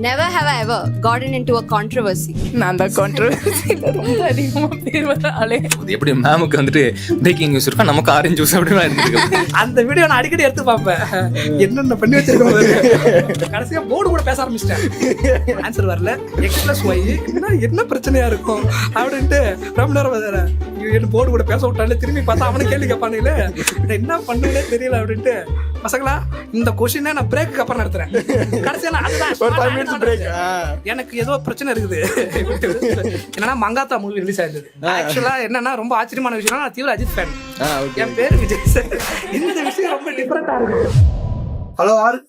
Never have I ever gotten into a controversy. நான் தான் கான்ட்ரோவர்சியில் ரொம்ப அதிகமாக பேர் வர ஆளே. அது எப்படி மேமுக்கு வந்துட்டு பிரேக்கிங் நியூஸ் இருக்கா, நமக்கு ஆரஞ்சு ஜூஸ் அப்படின்னு எடுத்துருக்கு. அந்த வீடியோ நான் அடிக்கடி எடுத்து பார்ப்பேன். என்னென்ன பண்ணி வச்சிருக்கோம். கடைசியா போர்டு கூட பேச ஆரம்பிச்சிட்டேன். ஆன்சர் வரல. X+Y என்ன பிரச்சனையா இருக்கும் அப்படின்ட்டு ரொம்ப நேரம் என்ன போர்டு கூட பேச விட்டாலே திரும்பி பார்த்தா அவனை கேள்வி கேட்பானுங்களே, என்ன பண்ணுனே தெரியல அப்படின்ட்டு. பசங்களா, இந்த கொஸ்டினை நான் பிரேக்கு அப்புறம் நடத்துறேன். கடைசியா நான் அதுதான் எனக்கு ஏதோ பிரச்சனை இருக்குது. என்னன்னா மங்காத்தா மூவி ரிலீஸ் ஆயிருந்தது. ஆக்சுவலா என்னன்னா ரொம்ப ஆச்சரியமான விஷயம், நான் தீவிர அஜித் ஃபேன். என் பேர் விஜய் சார். இந்த விஷயம் ரொம்ப டிஃபரெண்டா இருக்கு. ஹலோ ஆல்,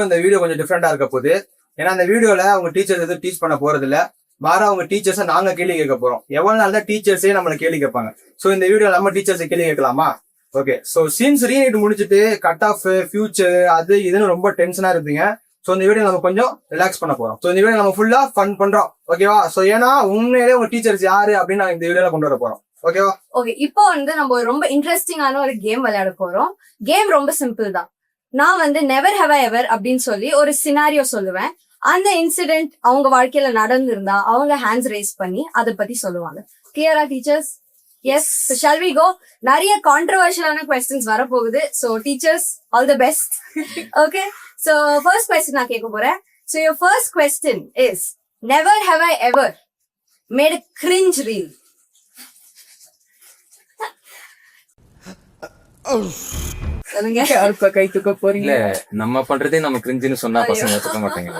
இந்த வீடியோ கொஞ்சம் டிஃப்ரெண்டா இருக்க போகுது. ஏன்னா அந்த வீடியோல அவங்க டீச்சர்ஸ் எதுவும் டீச் பண்ண போறது இல்ல, மாறா அவங்க டீச்சர்ஸை நாங்க கேள்வி கேட்க போறோம். எவ்வளவு நாள் தான் டீச்சர்ஸே நம்மளை கேள்வி கேட்பாங்க. சோ இந்த வீடியோ நம்ம டீச்சர்ஸை கேள்வி கேட்கலாமா? ஓகே, சோ சீன்ஸ் ரீநைட் முடிச்சுட்டு கட் ஆஃப் ஃபியூச்சர் அது இதுன்னு ரொம்ப டென்ஷனா இருப்பீங்க. சோ இந்த வீடியோ நம்ம கொஞ்சம் ரிலாக்ஸ் பண்ண போறோம். சோ இந்த வீடியோ நம்ம ஃபுல்லா ஃபன் பண்றோம், ஓகேவா? சோ ஏன்னா உண்மையிலே உங்க டீச்சர்ஸ் யாரு அப்படின்னு நான் இந்த வீடியோல கொண்டு வர போறோம், ஓகேவா? ஓகே, இப்போ நம்ம ரொம்ப இன்ட்ரெஸ்டிங்கான ஒரு கேம் விளையாட போறோம். கேம் ரொம்ப சிம்பிள் தான். நான் நெவர் ஹேவ் ஐ எவர் அப்படின்னு சொல்லி ஒரு சினாரியோ சொல்லுவேன். அந்த இன்சிடென்ட் அவங்க வாழ்க்கையில நடந்திருந்தா அவங்க ஹேண்ட்ஸ் ரேஸ் பண்ணி அதை பத்தி சொல்லுவாங்க. கிளியரா teachers? Yes, shall we go? நிறைய கான்ட்ரோவர்ஷியலான கொஸ்டின்ஸ் வரப்போகுது. So teachers, all the best. Okay, so first question நான் கேட்க போறேன். So your first question is, never have I ever made a cringe reel? சொல்லுங்க. யாருப்பா கை தூக்க போறீங்க? இல்ல, நம்ம பண்றதே நம்ம கிரிஞ்சுன்னு சொன்னா பசங்க ஏத்துக்க மாட்டாங்க.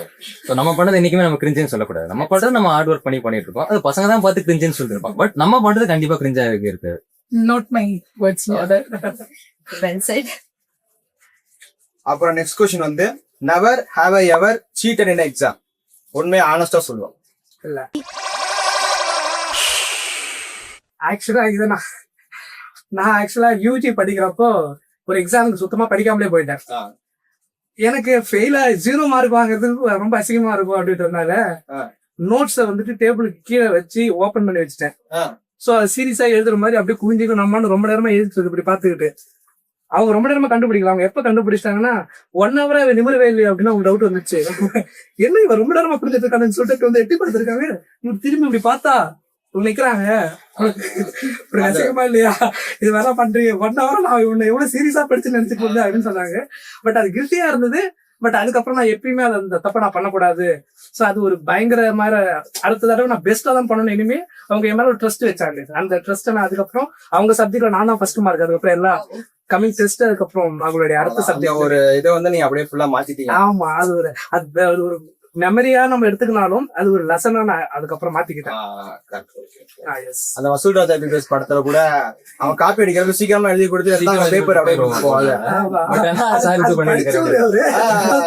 சோ நம்ம பண்ணது என்னைக்குமே நம்ம கிரிஞ்சுன்னு சொல்லக்கூடாது. நம்ம பண்றது நம்ம ஹார்ட் ஒர்க் பண்ணிட்டு இருக்கோம். அது பசங்க தான் பார்த்து கிரிஞ்சுன்னு சொல்லிட்டு இருப்பாங்க. பட் நம்ம பண்றது கண்டிப்பா கிரிஞ்சா இருக்கு. Note my words. Well said. அப்புறம் next question never have I ever cheated in exam. உண்மையை ஆனஸ்டா சொல்லுவோம். இல்ல, ஆக்சுவலா இது நான் ஆக்சுவலா யூஜி படிக்கிறப்போ ஒரு எக்ஸாமுக்கு சுத்தமா படிக்காமலே போயிட்டேன். எனக்கு ஃபெயிலா 0 மார்க் வாங்குறதுக்கு ரொம்ப அசிங்கமா இருக்கும் அப்படின்றதுனால நோட்ஸை டேபிளுக்கு கீழே வச்சு ஓபன் பண்ணி வச்சுட்டேன். சோ அது சீரியஸா எழுதுற மாதிரி அப்படியே குவிஞ்சிக்கும் நம்மன்னு ரொம்ப நேரமா எழுதிட்டு இப்படி பாத்துக்கிட்டு அவங்க ரொம்ப நேரமா கண்டுபிடிக்கலாம். அவங்க எப்ப கண்டுபிடிச்சிட்டாங்கன்னா 1 hour நிமிரவே இல்லை அப்படின்னு அவங்க டவுட் வந்துச்சு. என்ன இவன் ரொம்ப நேரமா புரிஞ்சுட்டு இருக்கான்னு சொல்லிட்டு எட்டி பார்த்துருக்காங்க. இவங்க திரும்பி இப்படி பார்த்தா நிக்கிறாங்க. அசிங்கமா இல்லையா இது வேற பண்றீங்க? 1 hour நான் இவனை எவ்வளவு சீரியஸா படிச்சு நினைச்சிட்டு இருந்தேன் அப்படின்னு சொன்னாங்க. பட் அது கில்ட்டியா இருந்தது. பட் அதுக்கப்புறம் நான் எப்பயுமே அந்த தப்பை நான் பண்ணக்கூடாது. சோ அது ஒரு பயங்கர மாதிரி அடுத்த தடவை நான் பெஸ்டா தான் பண்ணணும். இனிமே அவங்க என் மேல ஒரு ட்ரஸ்ட் வச்சாங்க. அந்த ட்ரஸ்ட் நான் அதுக்கப்புறம் அவங்க சப்ஜெக்ட்ல நான் தான் ஃபர்ஸ்ட் மார்க், அதுக்கப்புறம் எல்லாம் கமிங் டெஸ்ட், அதுக்கப்புறம் அவங்களுடைய அடுத்த சப்ஜெக்ட் ஒரு இதை நீங்க அப்படியே ஃபுல்லா மாத்திட்டீங்க. ஆமா, அது ஒரு மெமரியா நம்ம எடுத்துக்கினாலும் அது ஒரு லெசனா நான் அதுக்கப்புறம் மாத்திக்கிட்டேன். அந்த வசூல் ராஜா பிபிஎஸ் படத்துல கூட அவன் காப்பி அடிக்கிறது சீக்கிரமா எழுதி கொடுத்து பேப்பர்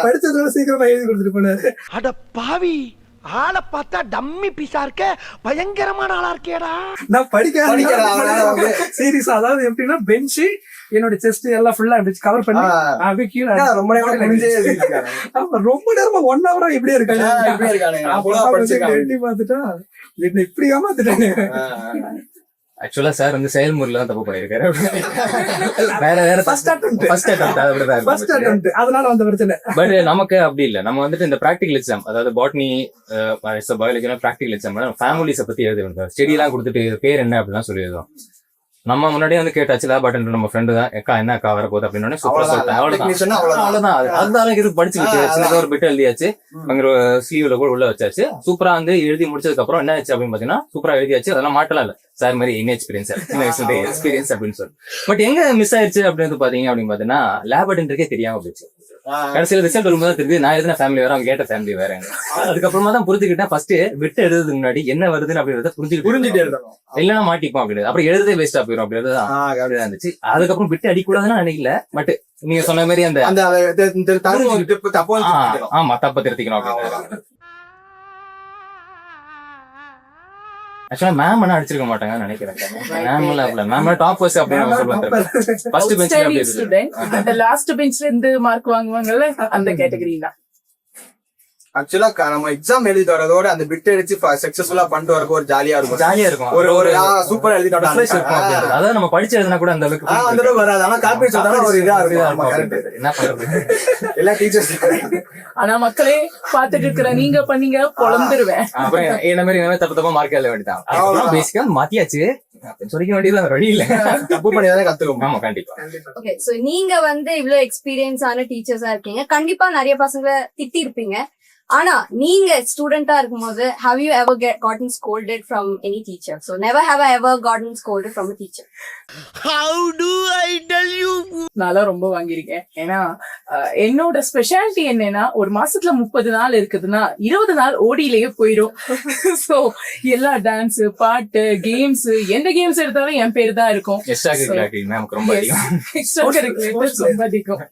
படிச்சதோட சீக்கிரமா எழுதி கொடுத்துட்டு போனாரு. அட பாவி, ஆளை பார்த்தா டம்மி பீஸா இருக்க, பயங்கரமான ஆளா இருக்கேடா. நான் படிக்க சீரியஸா, அதாவது எப்படின்னா பெஞ்சு என்னோட செஸ்ட் எல்லாம் ஃபுல்லா கவர் பண்ணி அப்படியே கீழே ரொம்ப நேரம் ரொம்ப நேரமா 1 hour இப்படியே இருக்காங்க. எட்டி பார்த்துட்டா என்ன இப்படி ஏமாத்துட்டாங்க. ஆக்சுவலா சார் செயல்முறையில தான் தப்பு பண்ணிருக்காரு. வேற ஃபர்ஸ்ட் அட்டெம்ப்ட் அதனால வந்த பிரச்சனை. பட் நமக்கு அப்படி இல்ல. நம்ம இந்த பிராக்டிகல் எக்ஸாம், அதாவது பாட்னி பயாலஜி பிராக்டிகல் எக்ஸாம் ஃபேமிலிஸை பத்தி எழுதுவோம். செடி எல்லாம் கொடுத்துட்டு பேர் என்ன அப்படிலாம் சொல்லி எழுதுவோம். நம்ம முன்னாடியே கேட்டாச்சுல, பட் நம்ம ஃப்ரெண்டு தான் அக்கா என்ன அக்கா வர போகுது அப்படின்னு சூப்பரா சொல்லிட்டேன். அவ்வளவுதான். அதுதான் இது படிச்சுக்கிட்டு ஒரு பிட் எழுதியாச்சு, அங்க ஸ்லீவ்ல கூட உள்ள வச்சாச்சு. சூப்பரா எழுதி முடிச்சதுக்கு அப்புறம் என்ன ஆச்சு அப்படின்னு பாத்தீங்கன்னா சூப்பரா எழுதியாச்சு. அதெல்லாம் மாட்டலாம் இல்ல சார் மாதிரி எக்ஸ்பீரியன்ஸ் அப்படின்னு சொல்லி. பட் எங்க மிஸ் ஆயிடுச்சு அப்படின்னு பாத்தீங்க அப்படின்னு பாத்தீங்கன்னா லேப் அட்டெண்டருக்கே தெரியாம போச்சு. கடைசியில ரிசல்ட் வரும்போது தெரியுது நான் எதுனா ஃபேமிலி வேற, அவங்க கேட்ட ஃபேமிலி வேற. அதுக்கப்புறமா தான் புரிஞ்சுக்கிட்டேன். ஃபர்ஸ்ட் விட்டு எழுதுறதுக்கு முன்னாடி என்ன வருதுன்னு அப்படின்றத புரிஞ்சுட்டு எழுதணும். இல்லைன்னா மாட்டிப்போம் அப்படின்னு. அப்புறம் எழுதவே வேஸ்டா போயிடும் அப்படிதான் இருந்துச்சு. அதுக்கப்புறம் விட்டு அடிக்கூடாதுன்னு நினைக்கல. பட் நீங்க சொன்ன மாதிரி ஆமா தப்ப திருத்திக்கணும் அப்படின்னு. ஆக்சுவலா மேம் எல்லாம் அடிச்சிருக்க மாட்டாங்கன்னு நினைக்கிறேன். மேம் டாப்பர்ஸ் அப்படின்னு சொல்லுவாங்க. ஃபர்ஸ்ட் பெஞ்ச்ல அந்த லாஸ்ட் பெஞ்ச்ல இருந்து மார்க் வாங்குவாங்கல்ல, அந்த கேட்டகரி தான். ஆக்சுவலா நம்ம எக்ஸாம் எழுதிட்டு வரதோட அந்த பிட் அடிச்சு சக்சஸ்ஃபுல்லா பண்ணிட்டு வரக்கு ஒரு ஜாலியா இருக்கும். ஜாலியா இருக்கும். ஒரு சூப்பரா எழுதிட்டு Refresh இருக்கும் அப்படி வராங்க. இருக்கும். அதாவது நம்ம படிச்சு எழுதினா கூட அந்த அளவுக்கு அந்த அளவுக்கு வராது. ஆனா காப்பி சொல்றாங்க ஒரு இதா இருக்கும். ஆமா, correct. என்ன பண்றது? எல்லா டீச்சர்ஸ் ஆனா மக்களே பாத்துட்டு இருக்கிற நீங்க பண்ணீங்க பொழந்துருவேன். அப்புறம் என்ன மாதிரி தப்பு தப்பா மார்க் எழுத வேண்டியதான். பேசிக்கா மாத்தியாச்சு அப்படின்னு சொல்லிக்க வேண்டியது வழி இல்ல. தப்பு பண்ணிதான் கத்துக்கும். ஆமா கண்டிப்பா. ஓகே, சோ நீங்க வந்து இவ்வளவு எக்ஸ்பீரியன்ஸ் ஆன டீச்சர்ஸா இருக்கீங்க, கண்டிப்பா நிறைய பசங்களை திட்டி இருப்பீங்க. ஆனா நீங்க ஸ்டூடெண்டா இருக்கும்போது have you ever gotten scolded from any teacher? So never have I ever gotten scolded from a teacher. How do I tell you? நான்லாம் ரொம்ப வாங்கியிருக்கேன். ஏன்னா என்னோட ஸ்பெஷாலிட்டி என்னன்னா ஒரு மாசத்துல 30 நாள் இருக்குதுன்னா 20 நாள் ஓடியிலேயே போயிடும். சோ எல்லா டான்ஸ், பாட்டு, கேம்ஸ், எந்த கேம்ஸ் எடுத்தாலும் என் பேர் தான் இருக்கும். எக்ஸ்ட்ரா கரிக்குலர் நமக்கு ரொம்ப அதிகம். எக்ஸ்ட்ரா கரிக்குலர் ரொம்ப அதிகம்.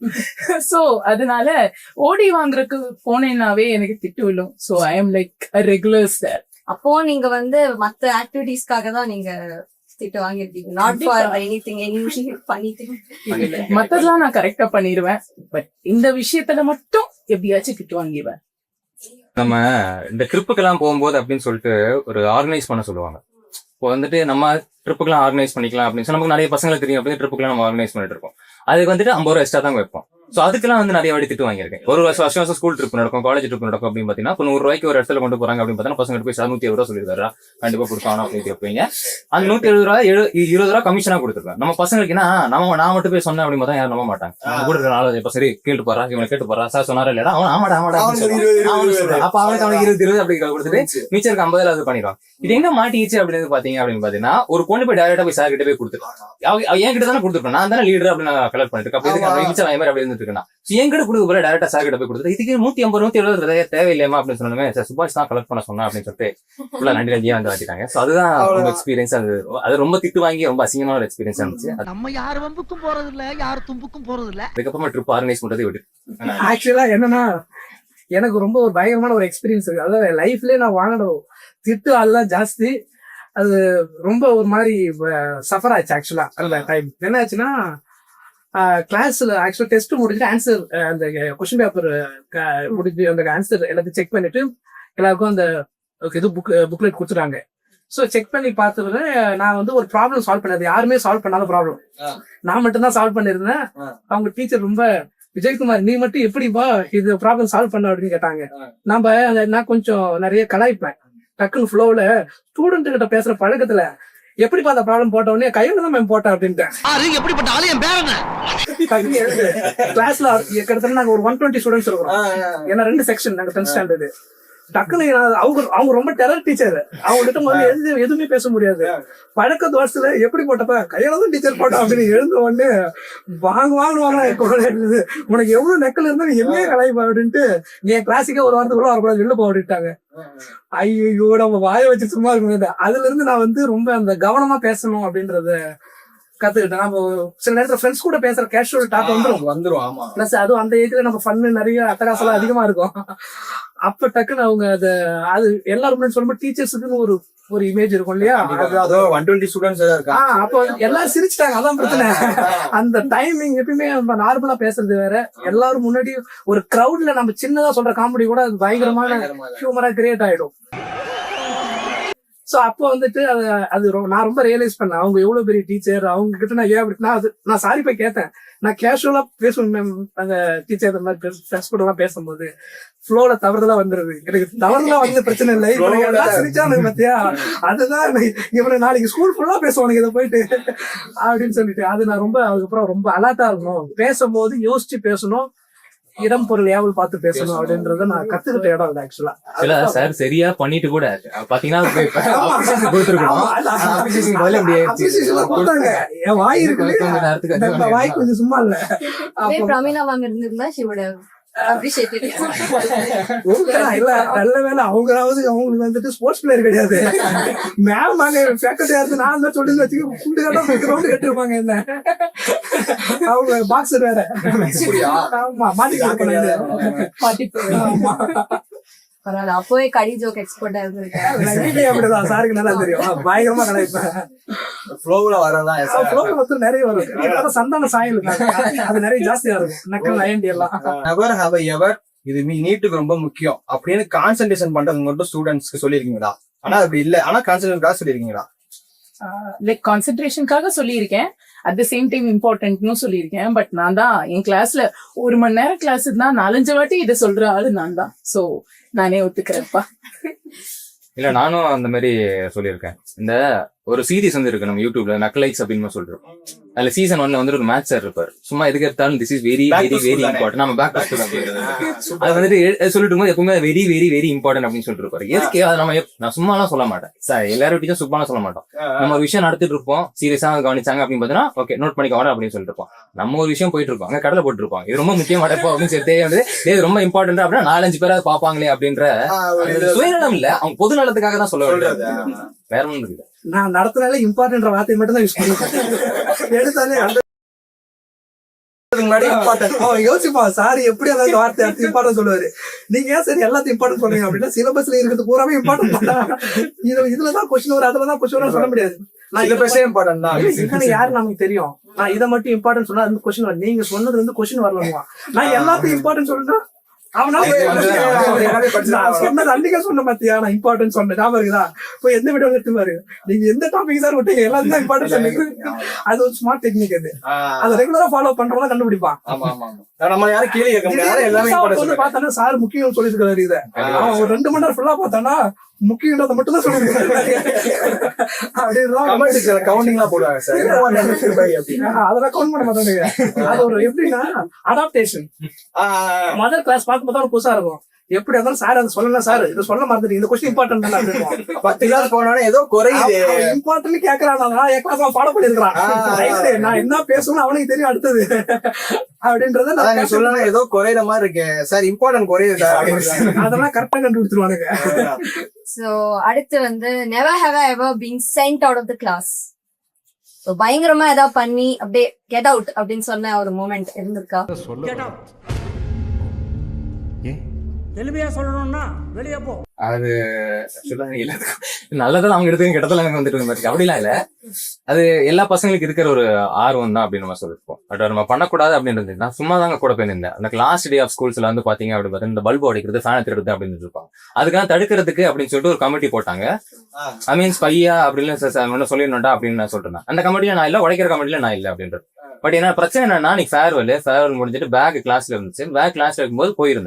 சோ அதனால ஓடி வாங்குறதுக்கு போனேன்னாவே எனக்கு திட்டு விழும். So I am like a regular star. அப்போ நீங்க வந்து மத்த ஆக்டிவிட்டீஸ்க்காக தான் நீங்க திட்டு வாங்கிருக்கீங்க, not for anything any funny thing. மத்ததெல்லாம் நான் கரெக்டா பண்ணிடுவேன். பட் இந்த விஷயத்துல மட்டும் எப்படியாச்சும் திட்டு வாங்கிடுவேன். நம்ம இந்த ட்ரிப்புக்கெல்லாம் போகும்போது அப்படின்னு சொல்லிட்டு ஒரு ஆர்கனைஸ் பண்ண சொல்லுவாங்க. இப்போ வந்துட்டு நம்ம ட்ரிப்புக்கெல்லாம் ஆர்கனைஸ் பண்ணிக்கலாம் அப்படின்னு சொல்லி நமக்கு நிறைய பசங்களுக்கு தெரியும். அப்படின்னு ட்ரிப்புக்கெல்லாம் நம்ம ஆர்கனைஸ் பண்ணிட்டு இருக்கோம். அதுக்கு வந்துட்டு 50 ரூபா எக்ஸ்ட்ரா தான் வைப்போம். சோ அதுக்கெல்லாம் வந்து நிறைய வாட்டி திட்டு வாங்கியிருக்கேன். ஒரு வருஷம் ஸ்கூல் ட்ரிப் நடக்கும், காலேஜ் ட்ரிப் நடக்கும் அப்படின்னு பாத்தீங்கன்னா 100 ரூபாய்க்கு ஒரு இடத்துல கொண்டு போறாங்க அப்படின்னு பார்த்தா பசங்க போய் 770 ரூபா சொல்லிருக்காரா கண்டிப்பா கொடுக்கணும் அப்படின்னு கேட்பீங்க. அந்த 170 ரூபா 20 ரூபா கமிஷனா கொடுத்துருக்கேன். நம்ம பசங்களுக்கு நான் மட்டும் போய் சொன்னேன் அப்படின்னு பார்த்தா யாரும் நம்ப மாட்டாங்க. கூட இருக்கிற நாலு இப்ப சரி கேட்டு போறா, இவங்க கேட்டு போறா, சார் சொன்னாரா இல்லையா, அவன் ஆமாடா அப்ப அவனுக்கு 20 அப்படி கொடுத்துட்டு மிச்சருக்கு 50 அது பண்ணிடுவான். இது எங்க மாட்டிச்சு அப்படின்னு பாத்தீங்கன்னா ஒரு கொண்டு போய் டைரக்டா போய் சார் கிட்ட போய் கொடுத்துருவான். என் கிட்ட தானே கொடுத்துருப்பேன், நான் தானே லீடர் அப்படின்னு நான் கலெக்ட் பண்ணிட்டு அப்படி இருந்துட்டு இருக்கேன். என்கிட்ட கொடுக்க போல டைரக்டா சார் கிட்ட போய் கொடுத்துட்டு இதுக்கு 150 170 தேவையில்லையா அப்படின்னு சொன்னாலுமே சார் சுபாஷ் தான் கலெக்ட் பண்ண சொன்னா அப்படின்னு சொல்லிட்டு ஃபுல்லா நண்டியா வந்து வாட்டிட்டாங்க. சோ அதுதான் ரொம்ப எக்ஸ்பீரியன்ஸ். அது ரொம்ப திட்டு வாங்கி ரொம்ப அசிங்கமான ஒரு எக்ஸ்பீரியன்ஸ் இருந்துச்சு. நம்ம யார் வம்புக்கும் போறது இல்ல, யார் தும்புக்கும் போறது இல்ல. அதுக்கப்புறமா ட்ரிப் ஆர்கனைஸ் பண்றதே விட்டு ஆக்சுவலா என்னன்னா எனக்கு ரொம்ப ஒரு பயங்கரமான ஒரு எக்ஸ்பீரியன்ஸ் இருக்கு. அதாவது லைஃப்லயே நான் வாங்கின திட்டு அதெல்லாம் ஜாஸ்தி. அது ரொம்ப ஒரு மாதிரி சஃபர் ஆச்சு ஆக்சுவலா. அந்த டைம் என்ன ஆச்சுன்னா கிளாஸ்ல ஆக்சுவலா டெஸ்ட் முடிச்சுட்டு ஆன்சர் அந்த கொஸ்டின் பேப்பர் முடிஞ்சு அந்த ஆன்சர் எல்லாத்தையும் செக் பண்ணிட்டு எல்லாருக்கும் அந்த இது புக்லெட் கொடுத்துட்டாங்க. ஸோ செக் பண்ணி பார்த்ததுல நான் வந்து ஒரு ப்ராப்ளம் சால்வ் பண்ணது, யாருமே சால்வ் பண்ணாத ப்ராப்ளம் நான் மட்டும் தான் சால்வ் பண்ணிருந்தேன். அவங்க டீச்சர் ரொம்ப விஜயகுமார் நீ மட்டும் எப்படிப்பா இது ப்ராப்ளம் சால்வ் பண்ண அப்படின்னு கேட்டாங்க. நான் கொஞ்சம் நிறைய கலாய்ப்பேன். டக்குன்னு ஃப்ளோல ஸ்டூடெண்ட் கிட்ட பேசுற பழக்கத்துல எப்படி பார்த்த ப்ராப்ளம் போட்ட உடனே கையில தான் மேம் போட்டேன் அப்படின்ட்டு. எப்படிப்பட்ட ஆளு என் பேர் என்ன? கிளாஸ்ல கிட்டத்தட்ட நாங்க ஒரு 120 ஸ்டூடெண்ட்ஸ் இருக்கிறோம். ஏன்னா 2 செக்ஷன் நாங்க 10th ஸ்டாண்டர்டு. டக்குன்னு அவங்க ரொம்ப டெரர் டீச்சர். அவங்ககிட்ட முதல்ல எதுவுமே பேச முடியாது. பழக்க தோசத்துல எப்படி போட்டப்ப கையில தான் டீச்சர் போட்டா அப்படின்னு எழுந்த உடனே வாங்குவாங்க. உனக்கு எவ்வளவு நெக்கல் இருந்தா நீ எம்ஏ கலாய்ப்பா அப்படின்ட்டு நீ என் கிளாஸுக்கே ஒரு வாரத்துக்குள்ள வரக்கூடாது வெளில போக அப்படின்ட்டாங்க. ஐயோ நம்ம வாய வச்சு சும்மா இருக்க. அதுல இருந்து நான் வந்து ரொம்ப அந்த கவனமா பேசணும் அப்படின்றத கத்துக்கிட்டேன். நம்ம சில நேரத்துல ஃப்ரெண்ட்ஸ் கூட பேசுற கேஷுவல் டாக் வந்துரும். ஆமா. பிளஸ் அதுவும் அந்த ஏஜ்ல நம்ம ஃபன்னு நிறைய அட்டகாசம் அதிகமா இருக்கும். அப்ப டக்குன்னு அவங்க அது எல்லாரும் சொல்லும்போது டீச்சர்ஸுக்குன்னு ஒரு இமேஜ் இருக்கும் இல்லையா, 120 ஸ்டூடெண்ட்ஸ் இருக்காங்க. அப்போ எல்லாரும் சிரிச்சுட்டாங்க. அதான் பிரச்சனை. அந்த டைமிங் எப்பயுமே நம்ம நார்மலா பேசுறது வேற, எல்லாரும் முன்னாடி ஒரு கிரௌட்ல நம்ம சின்னதா சொல்ற காமெடி கூட அது பயங்கரமான ஹியூமரா கிரியேட் ஆயிடும். சோ அப்போ வந்துட்டு நான் ரொம்ப ரியலைஸ் பண்ணேன் அவங்க எவ்வளவு பெரிய டீச்சர். அவங்க கிட்ட நான் ஏன் அப்படி நான் சாரி போய் கேட்டேன். நான் கேஷுவலா பேசுவேன் மேம் அந்த டீச்சர் இந்த மாதிரி ஃப்ரெண்ட்ஸ் கூட எல்லாம் பேசும்போது ஃப்ளோல தவறுதலா வந்துருது. எனக்கு தவறுலாம் வந்து பிரச்சனை இல்லை, சிரிச்சானு பத்தியா அதுதான் இவனை நாளைக்கு ஸ்கூல் ஃபுல்லா பேசுவானுங்க இதை போயிட்டு அப்படின்னு சொல்லிட்டு அது நான் ரொம்ப அதுக்கப்புறம் ரொம்ப அலர்ட்டா இருக்கணும். பேசும்போது யோசிச்சு பேசணும், இடம் பொருள் ஏவல் பார்த்து பேசணும் அப்படின்றத நான் கத்துக்கிட்ட இடம் அது ஆக்சுவலா. சார் சரியா பண்ணிட்டு கூட பாத்தீங்கன்னா என் வாய் இருக்கு, வாய் கொஞ்சம் சும்மா இல்ல. பிரமிளா மேம் இருந்திருந்தா இல்ல நல்ல வேலை அவங்களாவது அவங்களுக்கு வந்துட்டு ஸ்போர்ட்ஸ் பிளேயர் கிடையாது. மேம் அங்க ஃபேக்கல்ட்டியா இருந்து நான் தான் சொல்லி வச்சு குண்டு கட்ட கிரவுண்ட் கட்டிருப்பாங்க. என்ன அவங்க பாக்ஸர் வேற. ஆமா பரவாயில்ல, அப்போவே கடி ஜோக் எக்ஸ்பர்ட்டா இருந்திருக்கேன். அப்படிதான் சாருக்கு நல்லா தெரியும். பயங்கரமா கலாய்ப்பேன். ஃப்ளோல வரதான் ஃப்ளோல வந்து நிறைய வரும். சந்தான சாயல் அது நிறைய ஜாஸ்தியா இருக்கும். நக்கல் நயண்டி எல்லாம். Never have I ever இது நீட்டுக்கு ரொம்ப முக்கியம் அப்படின்னு கான்சென்ட்ரேஷன் பண்றது மட்டும் ஸ்டூடெண்ட்ஸ்க்கு சொல்லியிருக்கீங்களா? ஆனா அப்படி இல்ல, ஆனா கான்சென்ட்ரேஷனுக்காக சொல்லியிருக்கீங்களா? லைக் கான்சென்ட்ரேஷனுக்காக சொல்லியிருக்கேன், அட் த சேம் டைம் இம்பார்ட்டன்ட்னு சொல்லியிருக்கேன். பட் நான் தான் என் கிளாஸ்ல 1 மணி நேரம் கிளாஸ் இருந்தா 4-5 வாட்டி இதை சொல்ற ஆளு நான் தான். சோ நானே ஒத்துக்கிறேன்ப்பா. இல்ல நானும் அந்த மாதிரி சொல்லியிருக்கேன். இந்த ஒரு சீரிஸ் வந்து இருக்கு நம்ம யூடியூப்ல, நக்கலைட்ஸ் அப்படின்னு சொல்றோம். அதுல சீசன் 1 வந்து ஒரு மேத்ஸ் சார் இருப்பாரு. சும்மா எதுக்கு எடுத்தாலும் this is very very very important, நம்ம பேக் டு ஸ்கூல் அப்படின்றது அது வந்துட்டு சொல்லிட்டு இருக்கும்போது எப்பவுமே வெரி வெரி வெரி இம்பார்ட்டன்ட் அப்படின்னு சொல்லிட்டு இருப்பாரு. எதுக்கு அதை நம்ம நான் சும்மா எல்லாம் சொல்ல மாட்டேன் சார், எல்லாரும் டீச்சர் சும்மாலாம் சொல்ல மாட்டோம். நம்ம ஒரு விஷயம் நடத்திட்டு இருப்போம், சீரியஸா கவனிச்சாங்க அப்படின்னு பாத்தீங்கன்னா ஓகே நோட் பண்ணிக்கோங்க அப்படின்னு சொல்லிட்டு இருப்போம். நம்ம ஒரு விஷயம் போயிட்டு இருக்கோம், அங்க கடலை போட்டு இருப்போம், இது ரொம்ப முக்கியமான அப்படின்னு சொல்லிட்டு வந்து இது ரொம்ப இம்பார்ட்டன்ட் அப்படின்னா 4-5 பேராவது பாப்பாங்களே அப்படின்ற சுயநலம் இல்ல, அவங்க பொது நலத்துக்காக தான் சொல்ல வேண்டியது, வேற ஒன்றும் இல்லை. நான் நடத்தினால இம்பார்ட்டன்ட் வார்த்தையை மட்டும் தான் யூஸ் பண்ணுவேன். எடுத்தாலே முன்னாடி important. அவன் யோசிப்பான் சார் எப்படி அந்த வார்த்தை அடுத்து இம்பார்ட்டன் சொல்லுவாரு. நீங்க ஏன் சரி எல்லாத்தையும் இம்பார்ட்டன் சொல்றீங்க அப்படின்னா சிலபஸ்ல இருக்கிறது பூராமே இம்பார்ட்டன். இதுலதான் கொஸ்டின் வரும், அதுலதான் கொஸ்டின் வரும் சொல்ல முடியாது. நான் இதை பேச இம்பார்ட்டன் தான் யாரு நமக்கு தெரியும். நான் இதை மட்டும் இம்பார்ட்டன் சொன்னா அந்த கொஸ்டின் வரும். நீங்க சொன்னது வந்து கொஸ்டின் வரலாம். நான் எல்லாத்தையும் இம்பார்ட்டன் சொல்றேன். அன்னைக்கே சொன்ன பாத்தியா நான் இம்பார்ட்டன்ட் சொன்னேன் ஞாபகம் இருக்குதா? போய் எந்த வீடியோ எடுத்து பாரு, நீங்க எந்த டாபிக் சார் விட்டீங்க எல்லாரும் தான் இம்பார்ட்டன்ட் சொன்னீங்க. அது ஒரு ஸ்மார்ட் டெக்னிக். அது அதை ரெகுலரா ஃபாலோ பண்றவங்க கண்டுபிடிப்பான். நம்ம யாரும் கீழே கேட்க முடியாது, எல்லாமே பார்த்தானா சார் முக்கியம் சொல்லிருக்காரு. இதை அவன் ஒரு 2 மணி நேரம் ஃபுல்லா பார்த்தானா முக்கியன்றதை மட்டும் தான் சொல்லிருக்காரு. கவுண்டிங்லாம் போடுவாங்க சார், அதெல்லாம் கவுண்ட் பண்ண மாட்டாங்க. அது ஒரு எப்படின்னா அடாப்டேஷன். மதர் கிளாஸ் பார்க்கும்போது புதுசா இருக்கும். எப்படி இருந்தாலும் சார் அதை சொல்லலாம், சார் இதை சொல்ல மறந்துட்டு இந்த கொஸ்டின் இம்பார்ட்டன்ட் தான் அப்படின்னு 10 கிளாஸ் போனோட ஏதோ குறையுது இம்பார்ட்டன்ட் கேட்கறான். என் கிளாஸ் ஃபாலோ பண்ணிருக்கான், நான் என்ன பேசணும் அவனுக்கு தெரியும் அடுத்தது அப்படின்றத நான் சொல்லலாம். ஏதோ குறையிற மாதிரி இருக்கு சார், இம்பார்ட்டன்ட் குறையுது சார், அதெல்லாம் கரெக்டா கண்டுபிடிச்சிருவானுங்க. சோ அடுத்து வந்து never have I ever been sent out of the class. So பயங்கரமா ஏதாவது பண்ணி அப்படியே get out அப்படின்னு சொன்ன ஒரு மூமெண்ட் இருந்திருக்கா? எளிமையா சொல்லணும்னா வெளியே போ. அது நல்லதெல்லாம் அவங்க எடுத்து கெட்டதெல்லாம் எனக்கு வந்துட்டு மாதிரி அப்படிலாம் இல்ல. அது எல்லா பசங்களுக்கு இருக்கிற ஒரு ஆர்வம் தான் அப்படின்னு நம்ம சொல்லிருப்போம். பட் நம்ம பண்ணக்கூடாது அப்படின்னு நான் சும்மா தாங்க கூட போயிருந்தேன். அந்த லாஸ்ட் டே ஆஃப் ஸ்கூல்ஸ்ல வந்து பாத்தீங்க அப்படின்னு பார்த்தா இந்த பல்பு உடைக்கிறது, ஃபேன் திருடுறது அப்படின்னு இருப்பாங்க. அதுக்காக தடுக்கிறதுக்கு அப்படின்னு சொல்லிட்டு ஒரு கமிட்டி போட்டாங்க. ஐ மீன்ஸ் பையா அப்படின்னு சொல்லிடணும்டா அப்படின்னு நான் சொல்றேன். அந்த கமிட்டியில நான் இல்ல, உடைக்கிற கமிட்டியில நான் இல்லை அப்படின்றது. பட் என்ன பிரச்சனை என்னன்னா, நீ ஃபேர்வெல் முடிஞ்சிட்டு பேக் கிளாஸ்ல இருந்துச்சு. பேக் கிளாஸ்ல இருக்கும்போது போயிட்டு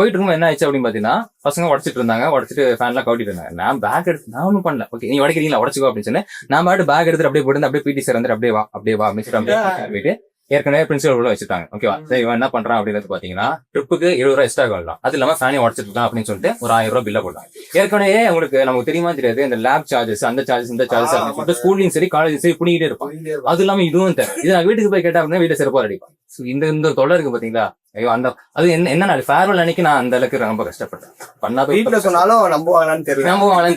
இருக்கும்போது என்ன ஆயிடுச்சு அப்படின்னு பாத்தீங்கன்னா பசங்க உடச்சிட்டு இருந்தாங்க, உடச்சிட்டு ஃபேன்லாம் கவுட்டிட்டு இருந்தாங்க. நான் பேக் எடுத்து நான் ஒன்றும் பண்ணல, ஓகே நீ உடைக்கிறீங்களா உடச்சுக்கோ அப்படின்னு சொன்னேன். நான் பாட்டு பேக் எடுத்துட்டு அப்படியே போயிட்டு அப்படியே பிடி சார் வந்து அப்படியே வா அப்படின்னு சொல்லிட்டு போயிட்டு ஏற்கனவே பிரின்சிபல் உள்ள வச்சுட்டாங்க. ஓகேவா, சரி இவன் என்ன பண்றான் அப்படின்னு பாத்தீங்கன்னா ட்ரிப்புக்கு 70 ரூபாய் எக்ஸ்ட்ரா வரலாம், அது இல்லாம ஃபேனே உடச்சிட்டு இருக்கான் அப்படின்னு சொல்லிட்டு ஒரு 1000 ரூபாய் பில்ல போட்டாங்க. ஏற்கனவே உங்களுக்கு நமக்கு தெரியுமா தெரியாது, இந்த லேப் சார்ஜஸ் அந்த சார்ஜஸ் இந்த சார்ஜஸ் அப்படின்னு சொல்லிட்டு ஸ்கூல்லையும் சரி காலேஜ் சரி புடிக்கிட்டே இருப்பான். அது இல்லாம இதுவும் தரும். இது நான் வீட்டுக்கு போய் கேட்டா அப்படின்னா வீட்டை சிறப்பா அடிப்பான். இந்த தொல்லை இருக்கு பாத்தீங்களா. ஐயோ அந்த அது என்ன ஃபேர்வெல் அன்னைக்கு நான் அந்த அளவுக்கு ரொம்ப கஷ்டப்பட்டேன். பண்ணாத வீட்டுல சொன்னாலும் நம்புவாங்களான்னு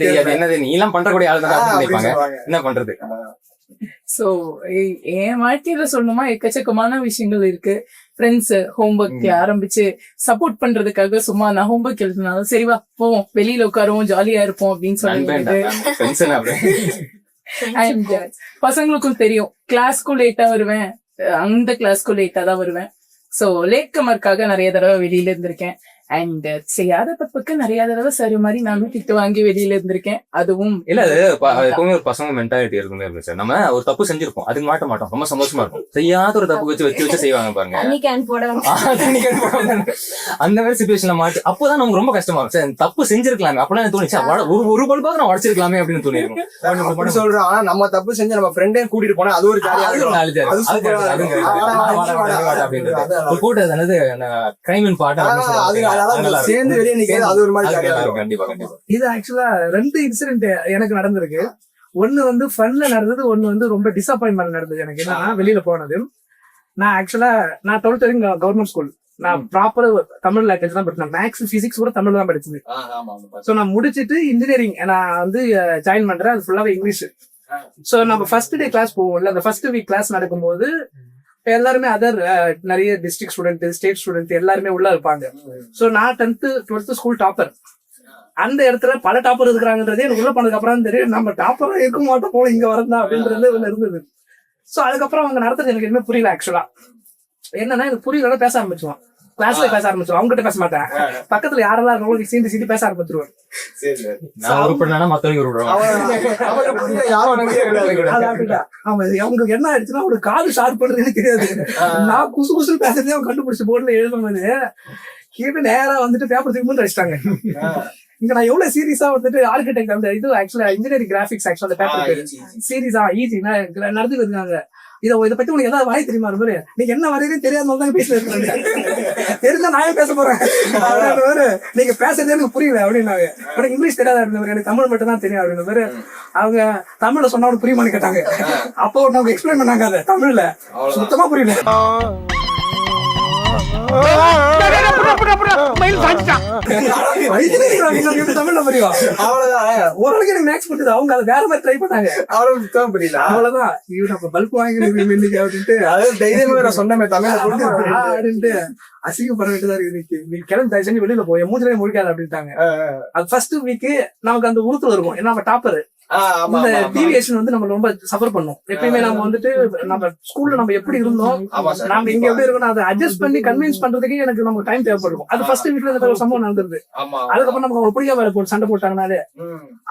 தெரியாது. என்னது நீ எல்லாம் பண்றக்கூடிய ஆள் தான் நினைப்பாங்க, என்ன பண்றது. சோ என் வாழ்க்கையில சொல்லணுமா எக்கச்சக்கமான விஷயங்கள் இருக்கு. ஃப்ரெண்ட்ஸ் ஹோம்ஒர்க் ஆரம்பிச்சு சப்போர்ட் பண்றதுக்காக சும்மா நான் ஹோம்ஒர்க் எழுதினாலும் சரி வா போவோம் வெளியில உட்காருவோம் ஜாலியா இருப்போம் அப்படின்னு சொல்லிட்டு பசங்களுக்கும் தெரியும். கிளாஸ்க்கும் லேட்டா வருவேன், அந்த கிளாஸ்க்கும் லேட்டா தான் வருவேன். சோ லேட் கமர்க்காக நிறைய தடவை வெளியில இருந்திருக்கேன். அண்ட் செய்யாத தப்புக்கு நிறைய தடவை சரி மாதிரி நானும் திட்டு வாங்கி வெளியில இருந்திருக்கேன். அதுவும் இல்ல அது எப்பவுமே ஒரு பசங்க மென்டாலிட்டி இருக்குமே இருக்கு சார். நம்ம ஒரு தப்பு செஞ்சிருப்போம், அதுக்கு மாட்ட மாட்டோம், ரொம்ப சந்தோஷமா இருக்கும். செய்யாத ஒரு தப்பு வச்சு செய்வாங்க பாருங்க, அந்த மாதிரி சிச்சுவேஷன்ல மாட்டு அப்போதான் நமக்கு ரொம்ப கஷ்டமா இருக்கும். சார் தப்பு செஞ்சிருக்கலாமே அப்பெல்லாம் தோணுச்சா ஒரு பல்பாக நான் உடச்சிருக்கலாமே அப்படின்னு தோணிருக்கும். சொல்றோம். ஆனா நம்ம தப்பு செஞ்சு நம்ம ஃப்ரெண்டையும் கூட்டிட்டு போனா அது ஒரு கிரைமின் பாட்டு சேர்ந்து வெளியே நிக்கிறது அது ஒரு மாதிரி. கண்டிப்பா கண்டிப்பா. இது ஆக்சுவலா 2 இன்சிடென்ட் எனக்கு நடந்திருக்கு. ஒண்ணு வந்து ஃபன்ல நடந்தது, ஒண்ணு வந்து ரொம்ப டிசப்பாயின்மெண்ட் நடந்தது. எனக்கு என்னன்னா வெளியில போனது, நான் ஆக்சுவலா நான் 12th வரைக்கும் கவர்மெண்ட் ஸ்கூல், நான் ப்ராப்பர் தமிழ் லாங்குவேஜ் தான் படிச்சேன். மேக்ஸ் பிசிக்ஸ் கூட தமிழ் தான் படிச்சது. சோ நான் முடிச்சிட்டு இன்ஜினியரிங் நான் வந்து ஜாயின் பண்றேன். அது ஃபுல்லாவே இங்கிலீஷ். சோ நம்ம ஃபர்ஸ்ட் டே கிளாஸ் போவோம்ல, அந்த ஃபர்ஸ்ட் வீக் கிளாஸ் நடக்கும்போது எல்லாருமே அதர் நிறைய டிஸ்ட்ரிக்ட் ஸ்டூடெண்ட் ஸ்டேட் ஸ்டூடெண்ட் எல்லாருமே உள்ள இருப்பாங்க. சோ நான் 10th 12th ஸ்கூல் டாப்பர். அந்த இடத்துல பல டாப்பர் இருக்கிறாங்கன்றதே எனக்கு உள்ள பண்ணதுக்கு அப்புறம் தெரியும். நம்ம டாப்பரா இருக்க மாட்டோம் போல இங்க வரதா அப்படின்றது ஒண்ணு இருந்தது. சோ அதுக்கப்புறம் அவங்க நடத்துறது எனக்கு எதுவுமே புரியல. ஆக்சுவலா என்னன்னா எனக்கு புரியல பேச ஆரம்பிச்சுவான். கிளாஸ்ல பேச ஆரம்பிச்சிருவோம். அவங்க கிட்ட பேச மாட்டேன். பக்கத்துல யாரெல்லாம் இருக்காங்களோ சீண்டி பேச ஆரம்பிச்சிருவேன். நான் உருப்படினா மத்தவங்க அவங்களுக்கு என்ன ஆயிடுச்சுன்னா ஒரு காது ஷார்ப் பண்றதுன்னு தெரியாது. நான் குசு குசு பேசுறதே அவன் கண்டுபிடிச்சு போர்டுல எழுதும்போது கீழே நேரா வந்துட்டு பேப்பர் தூக்கி அடிச்சிட்டாங்க. இங்க நான் எவ்வளவு சீரியஸா வந்துட்டு ஆர்கிடெக்ட் அந்த இது ஆக்சுவலா இன்ஜினியரிங் கிராபிக்ஸ் ஆக்சுவலா அந்த பேப்பர் சீரியஸா ஈஸி நடந்து இருக்காங்க. இதை பத்தி உனக்கு ஏதாவது வாய் தெரியுமா? மாதிரி நீங்க என்ன வரையும் தெரியாத தான் பேசுறது. தெரிஞ்சா நானே பேச போறேன். நீங்க பேசுறதே எனக்கு புரியல அப்படின்னாங்க. எனக்கு இங்கிலீஷ் தெரியாதா இருந்தவர், எனக்கு தமிழ் மட்டும் தான் தெரியும் அப்படின்னு மாதிரி அவங்க தமிழ்ல சொன்னா புரியுமான்னு கேட்டாங்க. அப்போ அவங்க எக்ஸ்பிளைன் பண்ணாங்க அதை தமிழ்ல, சுத்தமா புரியல. தமிழ்ல புரியும் ஓரளவுக்கு எனக்கு மேக்ஸ் போட்டுது. அவங்க அதை வேற மாதிரி ட்ரை பண்ணாங்க. அவ்வளவு புரியல. அவ்வளவுதான் இவன் பல்ப் வாங்கி அப்படின்ட்டு சொன்னமே தமிழ் அப்படின்ட்டு அசிங்கப்பட வேண்டியதா இருக்கு. நீ கிளம்பி தயவு செஞ்சு வெளியில போய் மூஞ்சிலே முழிக்காது அப்படின்ட்டாங்க. அது ஃபர்ஸ்ட் வீக் நமக்கு அந்த உறுத்தல் இருக்கும். ஏன்னா நம்ம டாப்பர் இந்த டீவியேஷன் வந்து நம்ம ரொம்ப சஃபர் பண்ணும். எப்பயுமே நம்ம வந்துட்டு நம்ம ஸ்கூல்ல நம்ம எப்படி இருந்தோம், நம்ம இங்க எப்படி இருக்கணும் அதை அட்ஜஸ்ட் பண்ணி கன்வின்ஸ் பண்றதுக்கு எனக்கு நமக்கு டைம் தேவைப்படும். அது ஃபர்ஸ்ட் வீக்ல ஒரு சம்பவம் நடந்தது. அதுக்கப்புறம் நமக்கு அவங்க பிடிக்காம போட்டு சண்டை போட்டாங்கனாலே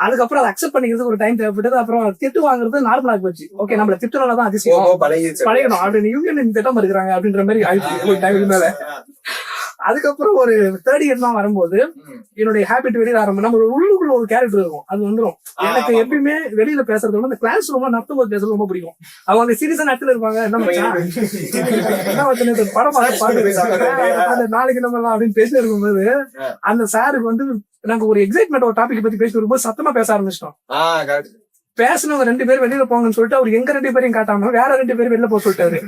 அதுக்கப்புறம் அதை அக்செப்ட் பண்ணிக்கிறதுக்கு ஒரு டைம் தேவைப்பட்டது. அப்புறம் திட்டு வாங்குறது நார்மலா போச்சு. ஓகே நம்மள திட்டுறதுதான் அதிசயம் பழகணும் அப்படின்னு யூனியன் திட்டம் இருக்கிறாங்க அப்படின்ற மாதிரி ஆயிடுச்சு டைம் மேல. அதுக்கப்புறம் ஒரு தேர்ட் இயர் தான் வரும்போது என்னுடைய ஹேபிட் வெளியில ஆரம்பம். நம்ம உள்ளுக்குள்ள ஒரு கேரக்டர் இருக்கும், அது வந்துடும். எனக்கு எப்பயுமே வெளியில பேசுறது வந்து அந்த கிளாஸ் ரூம்ல நடத்தும் போது பேசுறது ரொம்ப பிடிக்கும். அவங்க சீரியஸா நடத்துல இருப்பாங்க. என்ன படம் அந்த நாளைக்கு நம்ம அப்படின்னு பேசி இருக்கும்போது அந்த சாருக்கு வந்து நாங்க ஒரு எக்ஸைட்மெண்ட் ஒரு டாபிக் பத்தி பேசி வரும்போது சத்தமா பேச ஆரம்பிச்சிட்டோம். பேசினவங்க 2 பேர் வெளியில போங்கன்னு சொல்லிட்டு அவர் எங்க 2 பேரையும் காட்டாம வேற 2 பேரும் வெளில போக சொல்லிட்டாரு.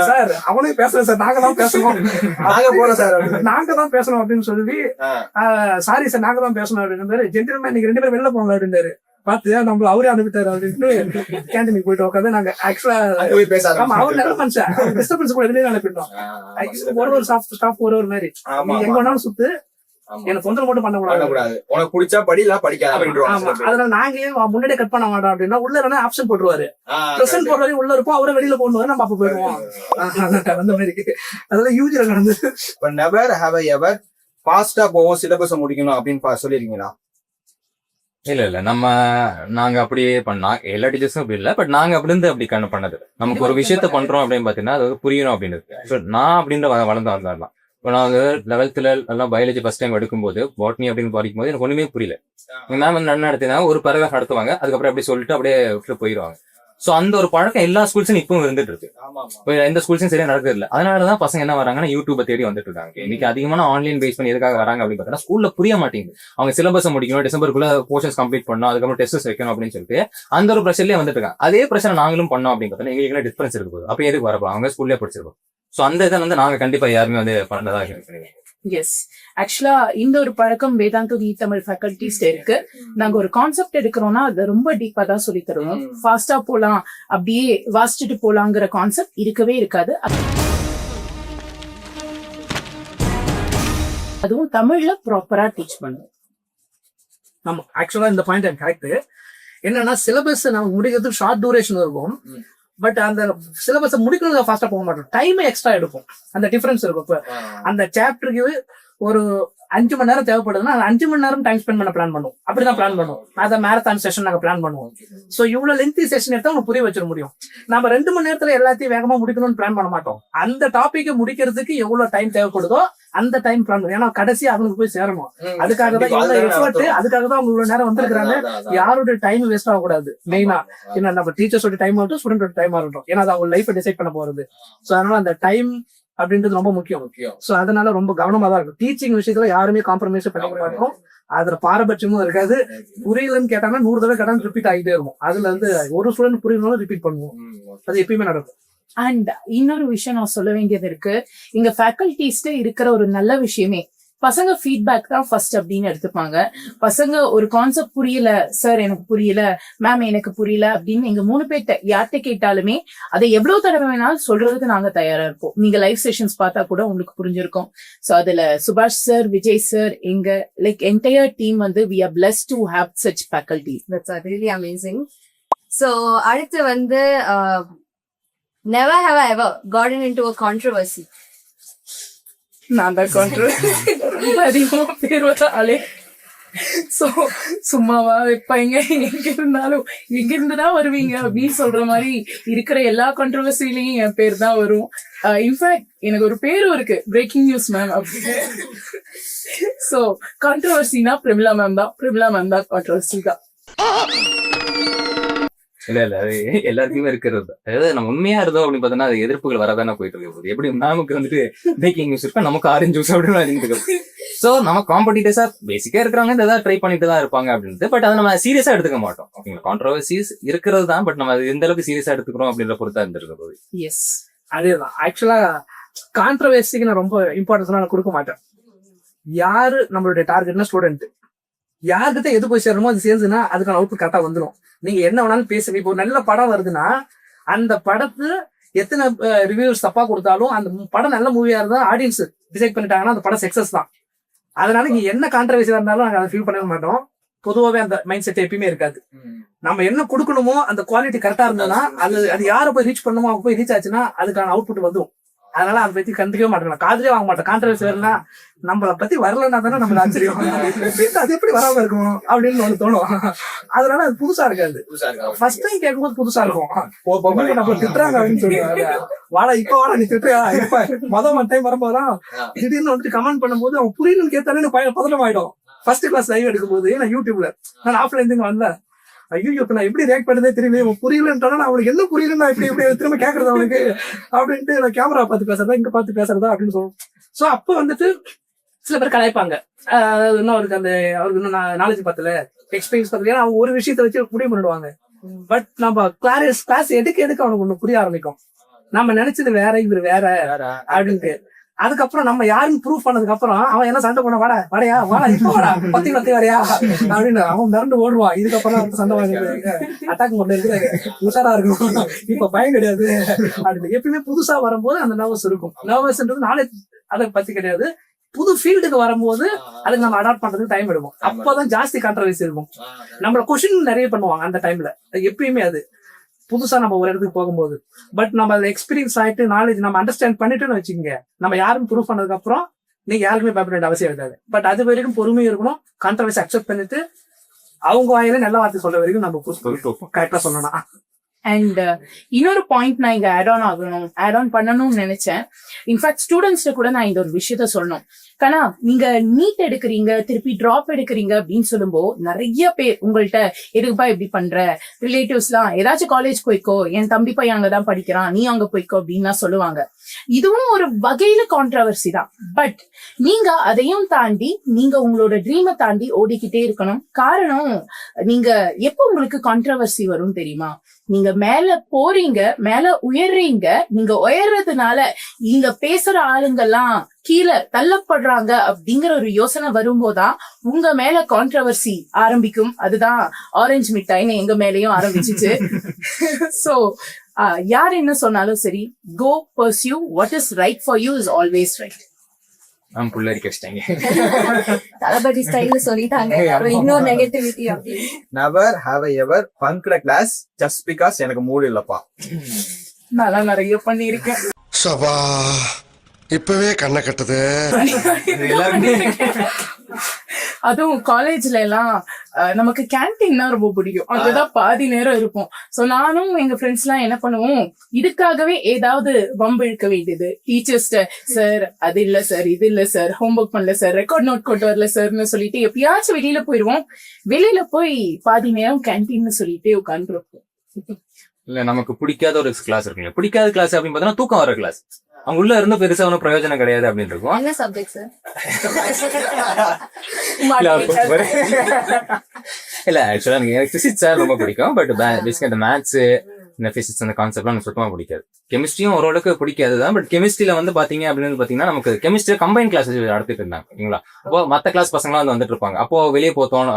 சார் அவனே பேசல சார், நாங்க தான் பேசணும், நாங்க தான் பேசணும் அப்படின்னு சொல்லி சாரி சார் நாங்க தான் பேசணும் அப்படின்னு ஜென்டில்மேன் நீங்க 2 பேரும் வெளில போங்க அப்படின்றாரு. பாத்து நம்மள அவரே அனுப்பிட்டாரு அப்படின்னு கேண்டீனுக்கு போயிட்டு உட்காந்து நாங்க ஆக்சுவலா அவர் நல்ல மனுஷன் டிஸ்டர்பன்ஸ் கூட வெளியே அனுப்பிட்டோம். ஒரு ஸ்டாஃப் ஒரு மாதிரி எங்க வேணாலும் சுத்து எனக்கு தொந்தரவு மட்டும் பண்ணக்கூடாது, உனக்கு பிடிச்சா படி இல்ல படிக்காது. அதனால நாங்களே முன்னாடியே கட் பண்ண மாட்டோம் அப்படின்னா உள்ள இருந்தா ஆப்ஷன் போட்டுருவாரு. பிரசன்ட் போடுற உள்ள இருப்போம், அவரை வெளியில போடுவாரு, நம்ம அப்ப போயிடுவோம். அந்த மாதிரி அதெல்லாம் யூஜில நடந்தது. நெவர் ஹேவ் ஐ எவர் ஃபாஸ்டா போவோம் சிலபஸ் முடிக்கணும் அப்படின்னு சொல்லிருக்கீங்களா? இல்ல நாங்க அப்படியே பண்ணா எல்லா டீச்சர்ஸும் அப்படி இல்ல. பட் நாங்க அப்படி இருந்து அப்படி பண்ணது நமக்கு ஒரு விஷயத்த பண்றோம் அப்படின்னு பாத்தீங்கன்னா அது புரியணும் அப்படின்னு. நான் அப்படின்ற வளர்ந்து வந்தாரலாம். இப்போ நான் வந்து 11th எல்லாம் பயாலஜி ஃபர்ஸ்ட் டைம் எடுக்கும்போது பாட்னி அப்படின்னு படிக்கும் போது எனக்கு ஒண்ணுமே புரியல. எங்க மேம் வந்து நடத்தினா ஒரு பறவை நடத்துவாங்க, அதுக்கப்புறம் அப்படியே சொல்லிட்டு அப்படியே விட்டு போயிடுவாங்க. சோ அந்த ஒரு பழக்கம் எல்லா ஸ்கூல்ஸும் இப்பவும் இருந்துட்டு இருக்கு. இப்போ எந்த ஸ்கூல்ஸும் சரியா நடக்குது இல்லை. அதனாலதான் பசங்க என்ன வராங்கன்னா யூடியூபை தேடி வந்துட்டு இருக்காங்க. இன்னைக்கு அதிகமான ஆன்லைன் பேஸ் பண்ணி எதுக்காக வராங்க அப்படின்னு பார்த்தீங்கன்னா ஸ்கூல்ல புரிய மாட்டேங்குது. அவங்க சிலபஸ் முடிக்கணும், டிசம்பருக்குள்ள போர்ஷன்ஸ் கம்ப்ளீட் பண்ணணும், அதுக்கப்புறம் டெஸ்ட் வைக்கணும் அப்படின்னு சொல்லிட்டு அந்த ஒரு ப்ரெஷர்லயே வந்துட்டு இருக்காங்க. அதே ப்ரெஷர் நாங்களும் பண்ணோம் அப்படின்னு பார்த்தோன்னா எங்களுக்கு டிஃபரன்ஸ் இருக்கு போகுது. அப்ப எதுக்கு வரப்போ அவங்க ஸ்கூல்லேயே படிச்சிருக்கோம். சோ அந்த இதை வந்து நாங்க கண்டிப்பா யாருமே வந்து பண்ணதா இருக்கு. எஸ், ஆக்சுவலா இந்த ஒரு பழக்கம் வேதாந்த தமிழ் ஃபேக்கல்டிஸ்ட் இருக்கு. நாங்க ஒரு கான்செப்ட் எடுக்கிறோம்னா அது ரொம்ப டீப்பா தான் சொல்லி தருவோம். ஃபாஸ்டா போலாம் அப்படியே வாசிச்சுட்டு போலாங்கிற கான்செப்ட் இருக்கவே இருக்காது. அதுவும் தமிழ்ல ப்ராப்பரா டீச் பண்ணுவோம். ஆமா, ஆக்சுவலா இந்த பாயிண்ட் எனக்கு கரெக்ட். என்னன்னா சிலபஸ் நமக்கு முடிக்கிறதுக்கு ஷார்ட் டூரேஷன் இருக்கும். பட் அந்த சிலபஸ் முடிக்கணும் ஃபாஸ்டா போக மாட்டோம், டைம் எக்ஸ்ட்ரா எடுக்கும். அந்த டிஃபரன்ஸ் இருக்கும். இப்ப அந்த சாப்டருக்கு ஒரு 5 மணி நேரம் தேவைப்படுதுன்னா 5 மணி நேரம் டைம் ஸ்பெண்ட் பண்ண பிளான் பண்ணுவோம். அப்படிதான் பிளான் பண்ணுவோம். அதை மேரத்தான் செஷன் நாங்க பிளான் பண்ணுவோம். சோ இவ்வளவு லென்த்தி செஷன் எடுத்தா உங்களுக்கு புரிய வச்சிட முடியும். நம்ம 2 மணி நேரத்துல எல்லாத்தையும் வேகமா முடிக்கணும்னு பிளான் பண்ண மாட்டோம். அந்த டாபிக் முடிக்கிறதுக்கு எவ்வளவு டைம் தேவைப்படுதோ அந்த டைம் பிளான் பண்ணுவோம். ஏன்னா கடைசி அவங்களுக்கு போய் சேரணும். அதுக்காக தான் இவ்வளவு எஃபர்ட், அதுக்காக தான் அவங்க இவ்வளவு நேரம் வந்திருக்காங்க. யாரோட டைம் வேஸ்ட் ஆகக்கூடாது. மெயினா ஏன்னா நம்ம டீச்சர்ஸோட டைம் ஆகட்டும், ஸ்டூடெண்டோட டைம் ஆகட்டும். ஏன்னா அது அவங்க லைஃபை டிசைட் பண்ண போறது. சோ அதனால அந்த டைம் அப்படின்றது ரொம்ப முக்கியம். சோ அதனால ரொம்ப கவனமா தான் இருக்கும். டீச்சிங் விஷயத்துல யாருமே காம்ப்ரமைஸ் பண்ண மாட்டோம். அதுல பாரபட்சமும் இருக்காது. புரியலன்னு கேட்டாங்கன்னா 100 தடவை கேட்டாலும் ரிப்பீட் ஆகிட்டே இருக்கும். அதுல வந்து ஒரு ஸ்டூடெண்ட் புரியணும் ரிப்பீட் பண்ணுவோம். அது எப்பயுமே நடக்கும். அண்ட் இன்னொரு விஷயம் நான் சொல்ல வேண்டியது இருக்கு. இங்க ஃபேக்கல்டிஸ்ட இருக்கிற ஒரு நல்ல விஷயமே பசங்க ஃபீட்பேக் தான் ஃபர்ஸ்ட் அப்படின்னு எடுத்துப்பாங்க. பசங்க ஒரு கான்செப்ட் புரியல சார், எனக்கு புரியல, மேம் எனக்கு புரியல அப்படின்னு எங்க 3 பேர்ட்ட யார்கிட்ட கேட்டாலுமே அதை எவ்வளவு தடவை வேணாலும் சொல்றதுக்கு நாங்க தயாரா இருப்போம். நீங்க லைவ் செஷன்ஸ் பார்த்தா கூட உங்களுக்கு புரிஞ்சிருக்கும். சோ அதுல சுபாஷ் சார், விஜய் சார், எங்க லைக் என்டையர் டீம் வந்து we are blessed to have such faculty. That's really amazing. So அடுத்து வந்து never have I ever gotten into a controversy. நான் தான் கான்ட்ரவர்சி ரொம்ப அதிகமா பேர் வந்தாலே. சோ சும்மாவா வைப்பாங்க, எங்க இருந்துதான் வருவீங்க அப்படின்னு சொல்ற மாதிரி இருக்கிற எல்லா கான்ட்ரவர்சிலையும் என் பேர் தான் வரும். இன்ஃபேக்ட் எனக்கு ஒரு பேரும் இருக்கு, பிரேக்கிங் நியூஸ் மேம் அப்படின்னு. சோ கான்ட்ரவர்சினா பிரமிளா மேம் தான் கான்ட்ரவர்சி தான். இல்ல அது எல்லாருக்குமே இருக்கிறது. அதாவது நம்ம உண்மையா இருந்தோம் அப்படின்னு பார்த்தோம்னா அது எதிர்ப்புகள் வரதானே போயிட்டு இருக்க போகுது. எப்படி நமக்கு வந்துட்டு பிரேக்கிங் நியூஸ் இருக்கா, நமக்கு ஆரஞ்சு ஜூஸ் அப்படின்னு. சோ நம்ம காம்படிட்டர்ஸா பேசிக்கா இருக்கிறவங்க இந்த ஏதாவது ட்ரை பண்ணிட்டு தான் இருப்பாங்க அப்படின்ட்டு. பட் அதை நம்ம சீரியஸா எடுத்துக்க மாட்டோம். ஓகேங்களா, கான்ட்ரவர்சிஸ் இருக்கிறது தான், பட் நம்ம அது எந்த அளவுக்கு சீரியஸா எடுத்துக்கிறோம் அப்படின்ற பொறுத்தா இருந்திருக்க போகுது. எஸ், அதேதான். ஆக்சுவலா கான்ட்ரவர்சிக்கு நான் ரொம்ப இம்பார்ட்டன்ஸ் நான் கொடுக்க மாட்டேன். யாரு நம்மளுடைய டார்கெட்னா ஸ்டூடெண்ட், யாருக்கிட்ட எது போய் சேரணுமோ அது சேர்ந்துன்னா அதுக்கான அவுட்புட் கரெக்டா வந்துடும். நீங்க என்ன வேணாலும் பேசுங்க. இப்போ ஒரு நல்ல படம் வருதுன்னா அந்த படத்து எத்தனை ரிவ்யூஸ் தப்பா கொடுத்தாலும் அந்த படம் நல்ல மூவியா இருந்தா ஆடியன்ஸ் டிசைட் பண்ணிட்டாங்கன்னா அந்த படம் சக்சஸ் தான். அதனால நீங்க என்ன கான்ட்ரவர்சியா இருந்தாலும் நாங்க அதை ஃபீல் பண்ணவே மாட்டோம். பொதுவாகவே அந்த மைண்ட் செட் எப்பயுமே இருக்காது. நம்ம என்ன கொடுக்கணுமோ அந்த குவாலிட்டி கரெக்டா இருந்ததுன்னா அது யாரை போய் ரீச் பண்ணணுமோ அவங்க போய் ரீச் ஆச்சுன்னா அதுக்கான அவுட்புட் வந்துடும். அதனால அதை பத்தி கண்டுக்கவே மாட்டேன், காதுலயே வாங்க மாட்டேன். கான்ட்ரவர்சி வரலன்னா நம்மளை பத்தி வரலன்னா தானே நம்மளுக்கு ஆச்சரியம், அது எப்படி வராம இருக்கும் அப்படின்னு ஒண்ணு தோணும். அதனால அது புதுசா இருக்காது. ஃபர்ஸ்ட் டைம் கேட்கும்போது புதுசா இருக்கும். நம்ம திட்டுறாங்க அப்படின்னு சொல்லுவாங்க, வாடா இப்ப வாடா நீ திட்டுறியா, இப்ப மொதல் டைம் வரும்போதுதான் திடீர்னு வந்துட்டு கமெண்ட் பண்ணும்போது அவங்க புரியணும்னு கேட்டாலே பதட்டம் ஆயிடும். ஃபர்ஸ்ட் கிளாஸ் லைவ் எடுக்கும் போது நான் யூடியூப்ல நான் ஆஃப்லைன் இருந்து வந்தேன். ஐயோ இப்ப நான் எப்படி ரியாக்ட் பண்ணதே தெரியல, புரியலன்றானா அவனுக்கு என்ன புரியலன்னா இப்படி திரும்ப கேக்குறது அவனுக்கு அப்படின்ட்டு நான் கேமரா பார்த்து பேசுறதா இங்க பார்த்து பேசுறதா அப்படின்னு சொல்லுவோம். சோ அப்ப வந்துட்டு சில பேர் கலாய்ப்பாங்க. இன்னும் அவருக்கு இன்னும் நாலேஜ் பத்தல, எக்ஸ்பீரியன்ஸ் பத்தல, ஏன்னா அவங்க ஒரு விஷயத்த வச்சு முடிவு பண்ணிடுவாங்க. பட் நம்ம கிளாஸ் எடுக்க அவனுக்கு ஒண்ணு புரிய ஆரம்பிக்கும். நம்ம நினைச்சது வேற, இவரு வேற அப்படின்ட்டு. அதுக்கப்புறம் நம்ம யாருன்னு ப்ரூவ் பண்ணதுக்கு அப்புறம் அவன் என்ன சண்டை பண்ண வாடா இப்ப வாடா பத்தி வரையா அப்படின்னு அவன் மிரண்டு ஓடுவான். இதுக்கப்புறம் வந்து சண்டை வாங்க அட்டாக் பண்ண இருக்கிறாங்க, உஷாரா இருக்கும், இப்ப பயம் கிடையாது அப்படின்னு. எப்பயுமே புதுசா வரும்போது அந்த நர்வஸ் இருக்கும். நர்வஸ்ன்றது நாலேஜ் அதை பத்தி கிடையாது. புது ஃபீல்டுக்கு வரும்போது அதுக்கு நம்ம அடாப்ட் பண்றதுக்கு டைம் எடுக்கும். அப்பதான் ஜாஸ்தி கான்ட்ரவர்சி இருக்கும். நம்மள கொஸ்டின் நிறைய பண்ணுவாங்க அந்த டைம்ல. எப்பயுமே அது புதுசா நம்ம ஒரு இடத்துக்கு போகும்போது. பட் நம்ம அதை எக்ஸ்பீரியன்ஸ் ஆயிட்டு நாலேஜ் நம்ம அண்டர்ஸ்டாண்ட் பண்ணிட்டுன்னு வச்சுக்கோங்க, நம்ம யாரும் ப்ரூவ் பண்ணதுக்கு அப்புறம் நீங்க யாருக்குமே பயப்பட வேண்டிய அவசியம் இருக்காது. பட் அது வரைக்கும் பொறுமையும் இருக்கணும். கான்ட்ரவர்சி அக்செப்ட் பண்ணிட்டு அவங்க வாயில நல்ல வார்த்தை சொல்ற வரைக்கும் நம்ம கரெக்டா சொல்லணும். அண்ட் இன்னொரு பாயிண்ட் நான் இங்க ஆட் ஆன் பண்ணணும்னு நினைச்சேன். இன்ஃபேக்ட் ஸ்டூடெண்ட்ஸ்ல கூட நான் இந்த ஒரு விஷயத்த சொல்லணும். கண்ணா, நீங்க நீட் எடுக்கிறீங்க, திருப்பி டிராப் எடுக்கிறீங்க அப்படின்னு சொல்லும்போது நிறைய பேர் உங்கள்கிட்ட எதுக்குப்பா இப்படி பண்ற, ரிலேட்டிவ்ஸ் எல்லாம் ஏதாச்சும் காலேஜ் போய்க்கோ, என் தம்பி பையன் அங்கதான் படிக்கிறான், நீ அங்க போய்க்கோ அப்படின்னு சொல்லுவாங்க. இதுவும் ஒரு வகையில கான்ட்ரவர்சி தான். பட் நீங்க அதையும் தாண்டி நீங்க உங்களோட ட்ரீமை தாண்டி ஓடிக்கிட்டே இருக்கணும். காரணம், நீங்க எப்போ உங்களுக்கு கான்ட்ரவர்சி வரும் தெரியுமா? நீங்க மேல போறீங்க, மேல உயர்றீங்க. நீங்க உயர்றதுனால இங்க பேசுற ஆளுங்கெல்லாம் கீழே தள்ளப்படுறாங்க அப்படிங்கிற ஒரு யோசனை வரும்போதான் உங்க மேல கான்ட்ரவர்சி ஆரம்பிக்கும். அதுதான் ஆரஞ்சு மிட்டாய்னு எங்க மேலயும் ஆரம்பிச்சிச்சு. சோ யார் என்ன சொன்னாலும் சரி, go pursue what is right for you is always right. புள்ளரிக்க வச்சிட்டாங்க, தளபதி ஸ்டைல் சொல்லிட்டாங்க. இன்னொரு நெகட்டிவிட்டி அப்படி, never have I ever bunked a class just because எனக்கு மூடு இல்லப்பா. நான் நிறைய பண்ணிருக்கேன். சபா இப்பவே கண்ணை கட்டுது. அதுவும் காலேஜ்ல எல்லாம் நமக்கு கேன்டீன் தான் ரொம்ப பிடிக்கும். அதுதான் பாதி நேரம் இருக்கும். சோ நானும் எங்க ஃப்ரெண்ட்ஸ் எல்லாம் என்ன பண்ணுவோம், இதுக்காகவே ஏதாவது வம்பு இழுக்க வேண்டியது. டீச்சர்ஸ்ட, சார் அது இல்ல சார், இது இல்ல சார், ஹோம்ஒர்க் பண்ணல சார், ரெக்கார்ட் நோட் கொண்டு வரல சார்னு சொல்லிட்டு எப்பயாச்சும் வெளியில போயிடுவோம். வெளியில போய் பாதி நேரம் கேன்டீன் சொல்லிட்டு உட்காந்துருப்போம். இல்ல நமக்கு பிடிக்காத ஒரு கிளாஸ் இருக்குங்க, பிடிக்காத கிளாஸ் அப்படின்னு பார்த்தோம்னா தூக்கம் வர கிளாஸ். அவங்க உள்ள இருந்து பெருசா ஒன்னும் பிரயோஜனம் கிடையாது அப்படின்னு இருக்கும். என்ன சப்ஜெக்ட் சார்? இல்ல ஆக்சுவலா எனக்கு பிசிக்ஸ் சார் ரொம்ப பிடிக்கும். பட் பேசிக்கா இந்த மேத்ஸ், இந்த பிசிக்ஸ், அந்த கான்செப்ட்லாம் எனக்கு சுத்தமா பிடிக்காது. கெமிஸ்ட்ரியும் ஓரளவுக்கு பிடிக்காதுதான். பட் கெமிஸ்ட்ரியில வந்து பாத்தீங்க அப்படின்னு பாத்தீங்கன்னா நமக்கு கெமிஸ்ட்ரி கம்பைன் கிளாஸ் நடத்திட்டு இருந்தாங்க. ஓகேங்களா, அப்போ மத்த கிளாஸ் பசங்களாம் வந்துட்டு இருப்பாங்க. அப்போ வெளியே போத்தோம்,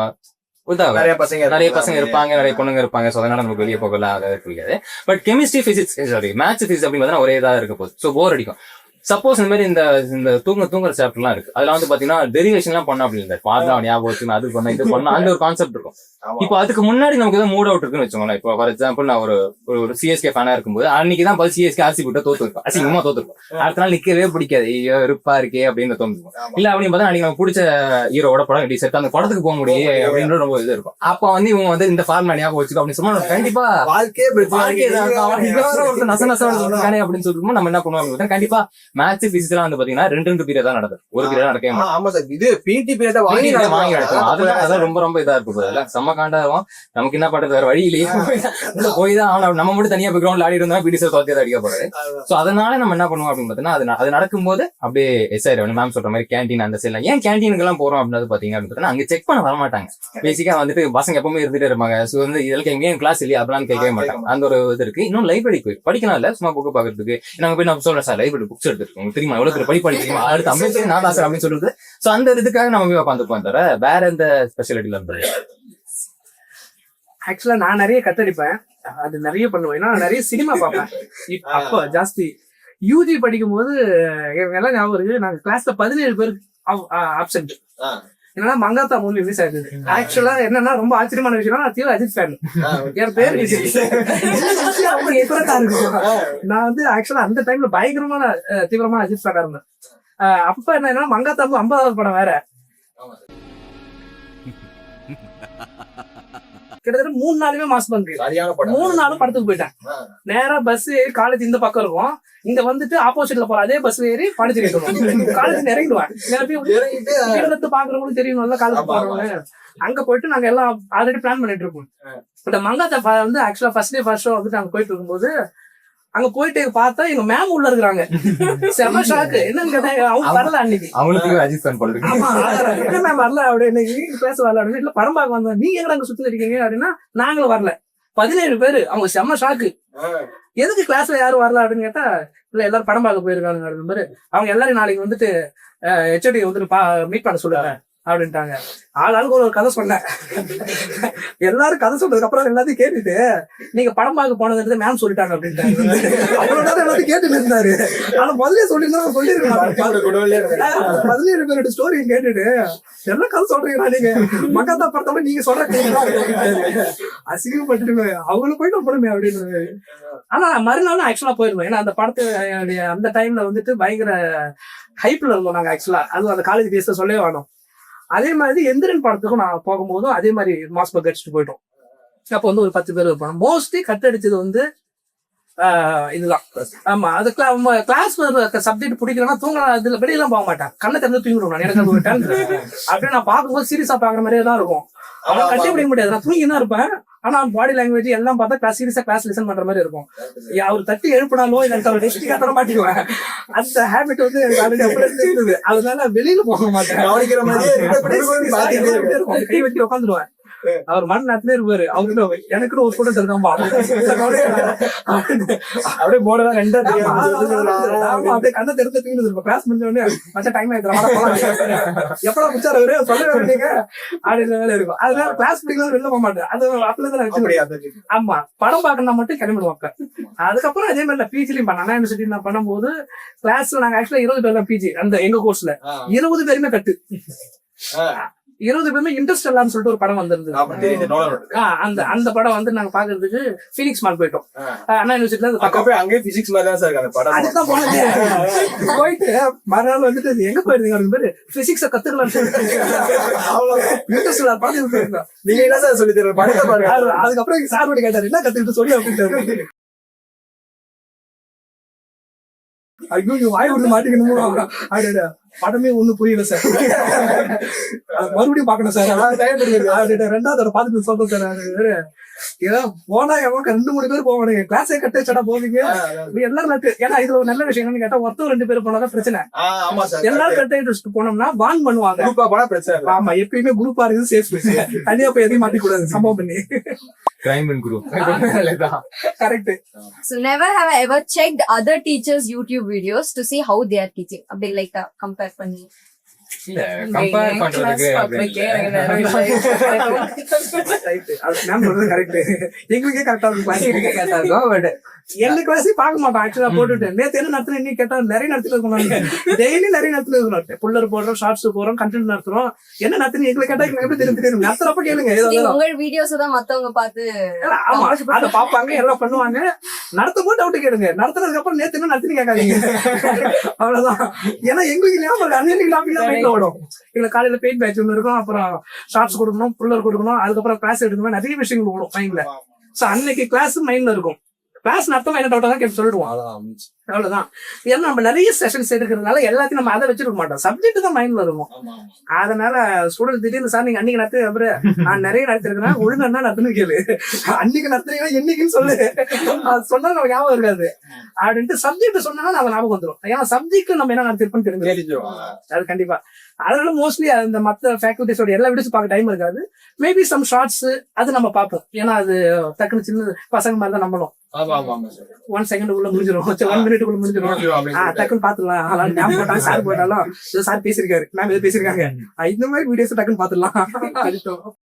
நிறைய பசங்க இருப்பாங்க, நிறைய பொண்ணுங்க இருப்பாங்க. சோ அதனால நமக்கு வெளியே போகலாம், அதாவது பிடிக்காது. But chemistry, physics, sorry maths, physics அப்படின்னு ஒரே இதா இருக்க போகுது. சோ போர் அடிக்கும். சப்போஸ் இந்த மாதிரி இந்த தூங்குற சாப்டர்லாம் இருக்கு அதெல்லாம் வந்து பாத்தீங்கன்னா டெரிவேஷன் எல்லாம் பண்ண அப்படி இல்லை பார்த்தா ஞாபகம் வச்சுக்கணும் அது பண்ண இது பண்ண அந்த ஒரு கான்செப்ட் இருக்கும். இப்போ அதுக்கு முன்னாடி நமக்கு ஏதாவது மூட் அவுட் இருக்குன்னு வச்சுக்கோங்களேன். இப்போ ஃபார் எக்ஸாம்பிள் நான் ஒரு சிஎஸ்கே ஃபேனா இருக்கும்போது அன்னைக்கு தான் பார்த்து சிஎஸ்கே ஆர்சி போட்டு தோத்துருக்கும், அசிங்கமா தோத்துருக்கும். அடுத்த நாள் நிக்கவே பிடிக்காது, ஐயோ இருப்பா இருக்கே அப்படின்னு தோணுக்கும். இல்ல அப்படின்னு பார்த்தா அன்னைக்கு நமக்கு பிடிச்ச ஹீரோட படம் எப்படி செட் அந்த படத்துக்கு போக முடியும் அப்படின்ற ரொம்ப இது இருக்கும். அப்ப வந்து இவங்க வந்து இந்த ஃபார்முலா ஞாபகம் வச்சுக்கோ அப்படின்னு சொன்னா கண்டிப்பா வாழ்க்கையே நச சொல்றானே அப்படின்னு சொல்லிட்டு நம்ம என்ன பண்ணுவோம் அப்படின்னு கண்டிப்பா மேத்ஸ் பிசிக்ஸ் எல்லாம் வந்து பாத்தீங்கன்னா 2 பீரியட் தான் நடக்கும், ஒரு பீரியட் நடக்கவே மாட்டோம். ஆமா சார், இது பிடி பீரியட் வாங்கி நடக்கும். அதான் ரொம்ப இதா இருக்கும். செம்ம காண்டாகும். நமக்கு என்ன பண்றது வேற வழி இல்லையே, போய் தான் ஆகணும். நம்ம மட்டும் தனியா போய் கிரௌண்ட்ல ஆடி இருந்தா பிடி சார் தோத்தி அடிக்க போறாரு. சோ அதனால நம்ம என்ன பண்ணுவோம் அப்படின்னு பாத்தீங்கன்னா அது நடக்கும்போது அப்படியே எஸ் ஆயிரும். மேம் சொல்ற மாதிரி கேண்டீன் அந்த சைட்ல ஏன் கேண்டீனுக்கு எல்லாம் போறோம் அப்படின்னு பாத்தீங்க அப்படின்னு அங்க செக் பண்ண வர மாட்டாங்க. பேசிக்கா வந்துட்டு பசங்க எப்பவுமே இருந்துட்டே இருப்பாங்க. சோ வந்து இதெல்லாம் எங்கேயும் கிளாஸ் இல்லையா அப்படிலாம் கேட்கவே மாட்டாங்க. அந்த ஒரு இது இருக்கு. இன்னும் லைப்ரரி போய் படிக்கலாம் இல்ல, சும்மா புக்கு பாக்குறதுக்கு நாங்க போய் நான் சொல்றேன் சார் லைப்ரரி புக்ஸ் எடுத்துருக்கோம் தெரியுமா, எவ்வளவு படிப்படி தெரியுமா, அடுத்து அம்பேத்கர் நான் தான் சார் அப்படின்னு சொல்றது. சோ அந்த இதுக்காக நம்ம போய் உட்காந்துப்போம் தவிர வேற எந்த ஸ்பெஷாலிட்டில இருந்தது. ஆக்சுவலா நான் நிறைய கத்தடிப்பேன், அது நிறைய பண்ணுவேன். ஏன்னா நிறைய சினிமா பார்ப்பேன். அப்போ ஜாஸ்தி யூஜி படிக்கும் போது எனக்கு எல்லாம் ஞாபகம் இருக்கு. நாங்க கிளாஸ்ல 17 பேர் ஆப்சென்ட். என்னன்னா மங்காத்தா மூவி ரிலீஸ் ஆயிருக்கு. ஆக்சுவலா என்னன்னா ரொம்ப ஆச்சரியமான விஷயம், நான் தீவிர அஜித் ஃபேன். என் பேர் நான் வந்து ஆக்சுவலா அந்த டைம்ல பயங்கரமான தீவிரமான அஜித் ஃபேனா இருந்தேன். அப்ப என்ன மங்காத்தா 50வது படம் வேற. கிட்டத்தட்ட 3 நாளுமே மாஸ் பங்கு, 3 நாளும் படத்துக்கு போயிட்டேன். நேரா பஸ் ஏறி காலேஜ் இந்த பக்கம் இருக்கும், இங்க வந்துட்டு ஆப்போசிட்ல போற அதே பஸ் ஏறி பாண்டிச்சேரி காலேஜ் இறங்கிடுவேன். பாக்குறவங்களுக்கு தெரியும் நல்லா காலேஜ் போறவங்க. அங்க போயிட்டு நாங்க எல்லாம் ஆல்ரெடி பிளான் பண்ணிட்டு இருக்கோம். இந்த மங்காத்தா வந்து ஆக்சுவலா ஃபர்ஸ்ட் டே ஃபர்ஸ்ட் ஷோ வந்து நாங்க போயிட்டு இருக்கும்போது அங்க போயிட்டு பார்த்தா எங்க மேம் உள்ள இருக்கிறாங்க. செம ஷாக்கு. என்னன்னு கேட்டா அவங்க வரல அன்னைக்கு. அவங்களுக்கு அஜித் ஃபேன் போல இருக்கு. என்ன மேம் வரல அப்படின்னு பேச வரல அப்படின்னு இல்ல படம் பார்க்க வந்தோம். நீங்க எங்க அங்க சுத்தி இருக்கீங்க அப்படின்னா நாங்களும் வரல. 17 பேரு. அவங்க செம்ம ஷாக்கு. எதுக்கு கிளாஸ்ல யாரும் வரல அப்படின்னு கேட்டா இல்ல எல்லாரும் படம் பார்க்க போயிருக்காங்க மாதிரி. அவங்க எல்லாரும் நாளைக்கு வந்துட்டு ஹெச்ஓடி வந்துட்டு மீட் பண்ண சொல்லுங்க அப்படின்ட்டாங்க. ஆளாளுக்கு ஒரு கதை சொன்னேன். எல்லாரும் கதை சொன்னதுக்கு அப்புறம் எல்லாத்தையும் கேட்டுட்டு நீங்க படம் பார்க்க போனது மேம் சொல்லிட்டாங்க அப்படின்ட்டாங்க. அவ்வளவு நேரம் எல்லாத்தையும் கேட்டுட்டு இருந்தாரு. ஆனா முதலே சொல்லிருந்தா சொல்லிருக்கேன். 17 பேரோட ஸ்டோரி கேட்டுட்டு எல்லாம் கதை சொல்றீங்களா நீங்க மக்காத்தா படத்தோட நீங்க சொல்ற அசிங்கப்பட்டு அவங்களும் போயிட்டு போடுமே அப்படின்னு. ஆனா மறுநாளும் ஆக்சுவலா போயிருந்தோம். ஏன்னா அந்த படத்து அந்த டைம்ல வந்துட்டு பயங்கர ஹைப்ல இருந்தோம் நாங்க ஆக்சுவலா. அதுவும் அந்த காலேஜ் டேஸ்ல சொல்லவே வேணும். அதே மாதிரி எந்திரன் படத்துக்கும் நான் போகும்போதும் அதே மாதிரி மாஸ் பக் அடிச்சுட்டு போயிட்டோம். அப்போ வந்து ஒரு 10 பேர் இருப்பாங்க. மோஸ்ட்லி கட்டடிச்சது வந்து இதுதான். ஆமா, அது கிளாஸ் சப்ஜெக்ட் பிடிக்கலன்னா தூங்க இதுல வெளியெல்லாம் போக மாட்டேன். கண்ணை திறந்து தூங்கிடுவோம். நான் எனக்கு ஒரு டேலண்ட் அப்படியே நான் பார்க்கும்போது சீரியஸா பாக்குற மாதிரியே தான் இருக்கும். அவன் கட்டி பிடிக்க முடியாது. நான் தூங்கி தான் இருப்பேன். ஆனா பாடி லாங்குவேஜ் எல்லாம் பார்த்தா கிளாஸ் சீரியஸா கிளாஸ் லிசன் பண்ற மாதிரி இருக்கும். அவர் தட்டி எழுப்பினாலோ எனக்கு அவர் டெஸ்ட் காட்ட மாட்டேங்குவேன். அந்த ஹேபிட் வந்து எனக்கு ஆல்ரெடி அப்படி இருந்தது. அதனால வெளியில போக மாட்டேன். கை வச்சு உட்காந்துருவேன். அவர் மண் நேரத்துல இருப்பாரு. அவரு எனக்கு ஒரு ஸ்டூடெண்ட் இருக்காம்பா அப்படியே போர்டெல்லாம் ரெண்டா அப்படியே கண்ணை தெரிஞ்சு தூங்கிட்டு இருப்போம். கிளாஸ் முடிஞ்ச உடனே மச்சா டைம் ஆயிடுறாங்க எப்படா பிடிச்சாரு அவரு சொல்ல வேண்டியங்க அப்படின்ற வேலை இருக்கும். அதனால கிளாஸ் பிடிக்கலாம் வெளில போக மாட்டேன். அது அப்பதான் ஆமா படம் பார்க்கணும்னா மட்டும் கிளம்பிடுவாங்க. அதுக்கப்புறம் அதே மாதிரி பிஜிலையும் பண்ண அண்ணா யூனிவர்சிட்டி நான் பண்ணும்போது கிளாஸ்ல நாங்க ஆக்சுவலா 20 பேர் தான் பிஜி. அந்த எங்க கோர்ஸ்ல 20 பேருமே கட்டு. 20 பேருமே இன்ட்ரெஸ்ட் இல்லான்னு சொல்லிட்டு ஒரு படம் வந்திருந்தது. அந்த படம் வந்து நாங்க பாக்குறதுக்கு பீனிக்ஸ் மால் போயிட்டோம். அண்ணா யூனிவர்சிட்டில அங்கே பிசிக்ஸ் மாதிரி தான் சார் அந்த படம். அதுதான் போனது. போயிட்டு மறுநாள் வந்துட்டு எங்க போயிருந்தீங்க அப்படின்னு பேரு பிசிக்ஸ கத்துக்கலாம்னு சொல்லிட்டு இன்ட்ரெஸ்ட் இல்லாத படம் போயிருந்தோம். நீங்க என்ன சார் சொல்லி தர படத்தை பாருங்க. அதுக்கப்புறம் சார் கேட்டாரு என்ன கத்துக்கிட்டு சொல்லி அப்படின்னு. ஐயோ வாய் விட்டு மாட்டிக்கணுமோ அப்படின்னா படமே ஒண்ணு புரியல சார். மறுபடியும் பாக்கணும் சார். 2வது பாத்துட்டு சொல்றேன் சார். ஏதோ போனா எவன் 2-3 பேர் போவானுங்க. கிளாஸே கட்ட வச்சடா போவீங்க எல்லாரும் நட்டு. ஏன்னா இது ஒரு நல்ல விஷயம் என்னன்னு கேட்டா ஒருத்தர் 2 பேர் போனாதான் பிரச்சனை. எல்லாரும் கட்ட இன்ட்ரெஸ்ட் போனோம்னா வான் பண்ணுவாங்க. ஆமா எப்பயுமே குரூப்பா இருக்குது சேஃப். தனியா போய் எதையும் மாட்டிக்க கூடாது சம்பவம் பண்ணி. Crime and group. Correct. So never have I ever checked other teachers' YouTube videos to see how they are teaching. அப்படி லைக் கம்பேர் பண்ணி இல்ல கம்பேர் பண்றதுக்கு பப்ளிக்கே எனக்கு நேரம் ரைட்டு அது மேம் சொல்றது கரெக்ட் எங்களுக்கே கரெக்டா இருக்கும் class. கரெக்டா இருக்கும் பட் எந்த கிளாஸையும் பார்க்க மாட்டோம் ஆக்சுவலா போட்டுட்டு நேற்று என்ன நடத்துறேன் இன்னைக்கு கேட்டா நிறைய நடத்திட்டு இருக்கணும் டெய்லி நிறைய நடத்திட்டு இருக்கணும் புல்லர் போடுறோம் ஷார்ட்ஸ் போடுறோம் கண்டென்ட் நடத்துறோம் என்ன நடத்துறீங்க எங்களுக்கு கேட்டா எங்களுக்கு எப்படி தெரியும் நடத்துறப்ப கேளுங்க ஏதோ உங்க வீடியோஸ் தான் மத்தவங்க பார்த்து ஆமா அதை பாப்பாங்க எல்லாம் பண்ணுவாங்க நடத்தும் போது டவுட் கேளுங்க நடத்துறதுக்கு அப்புறம் நேத்து என்ன நடத்தி கேட்காதீங்க அவ்வளவுதான் ஏன்னா எங்களுக்கு ஞாபகம் அன்னைக்கு டாபிக் தான் மைண்ட்ல ஓடும் எங்களுக்கு காலையில பெயிண்ட் பேட்ச் ஒன்று இருக்கும் அப்புறம் ஷார்ட்ஸ் கொடுக்கணும் புல்லர் கொடுக்கணும் அதுக்கப்புறம் கிளாஸ் எடுக்கணும் நிறைய விஷயங்கள் ஓடும் மைண்ட்ல சோ அன்னைக்கு கிளாஸ் மைண்ட்ல இருக்கும் கிளாஸ் நடத்தமா என்ன டவுட்டா தான் கேட்டு சொல்லிடுவோம் அவ்வளவுதான் ஏன்னா நம்ம நிறைய செஷன்ஸ் எடுக்கிறதுனால எல்லாத்தையும் நம்ம அதை வச்சிருக்க மாட்டோம் சப்ஜெக்ட் தான் மைண்ட்ல இருக்கும் அதனால ஸ்டூடெண்ட் திடீர்னு சார் நீங்க அன்னைக்கு நடத்து அப்புறம் நான் நிறைய நடத்திருக்கேன் ஒழுங்கா தான் நடத்துன்னு கேளு அன்னைக்கு நடத்துறீங்கன்னா என்னைக்குன்னு சொல்லு அது சொன்னா நம்ம ஞாபகம் இருக்காது அப்படின்ட்டு சப்ஜெக்ட் சொன்னா நம்ம ஞாபகம் வந்துடும் ஏன்னா சப்ஜெக்ட் நம்ம என்ன நடத்திருப்போம்னு தெரிஞ்சிடும் அது கண்டிப்பா அதனால மோஸ்ட்லி அந்த மத்த ஃபேக்கல்டிஸோட எல்லா வீடியோஸ் பார்க்க டைம் இருக்காது மேபி சம் ஷார்ட்ஸ் அது நம்ம பார்ப்போம் ஏன்னா அது டக்குனு சின்ன பசங்க மாதிரி தான் நம்மளும் 1 செகண்ட் உள்ள முடிஞ்சிடும் 1 மினிட் உள்ள முடிஞ்சிடும் டக்குன்னு பாத்துடலாம் ஞாபகம் போட்டாலும் சார் போட்டாலும் சார் பேசியிருக்காரு மேம் எது பேசியிருக்காங்க இந்த மாதிரி வீடியோஸ் டக்குன்னு பாத்துடலாம்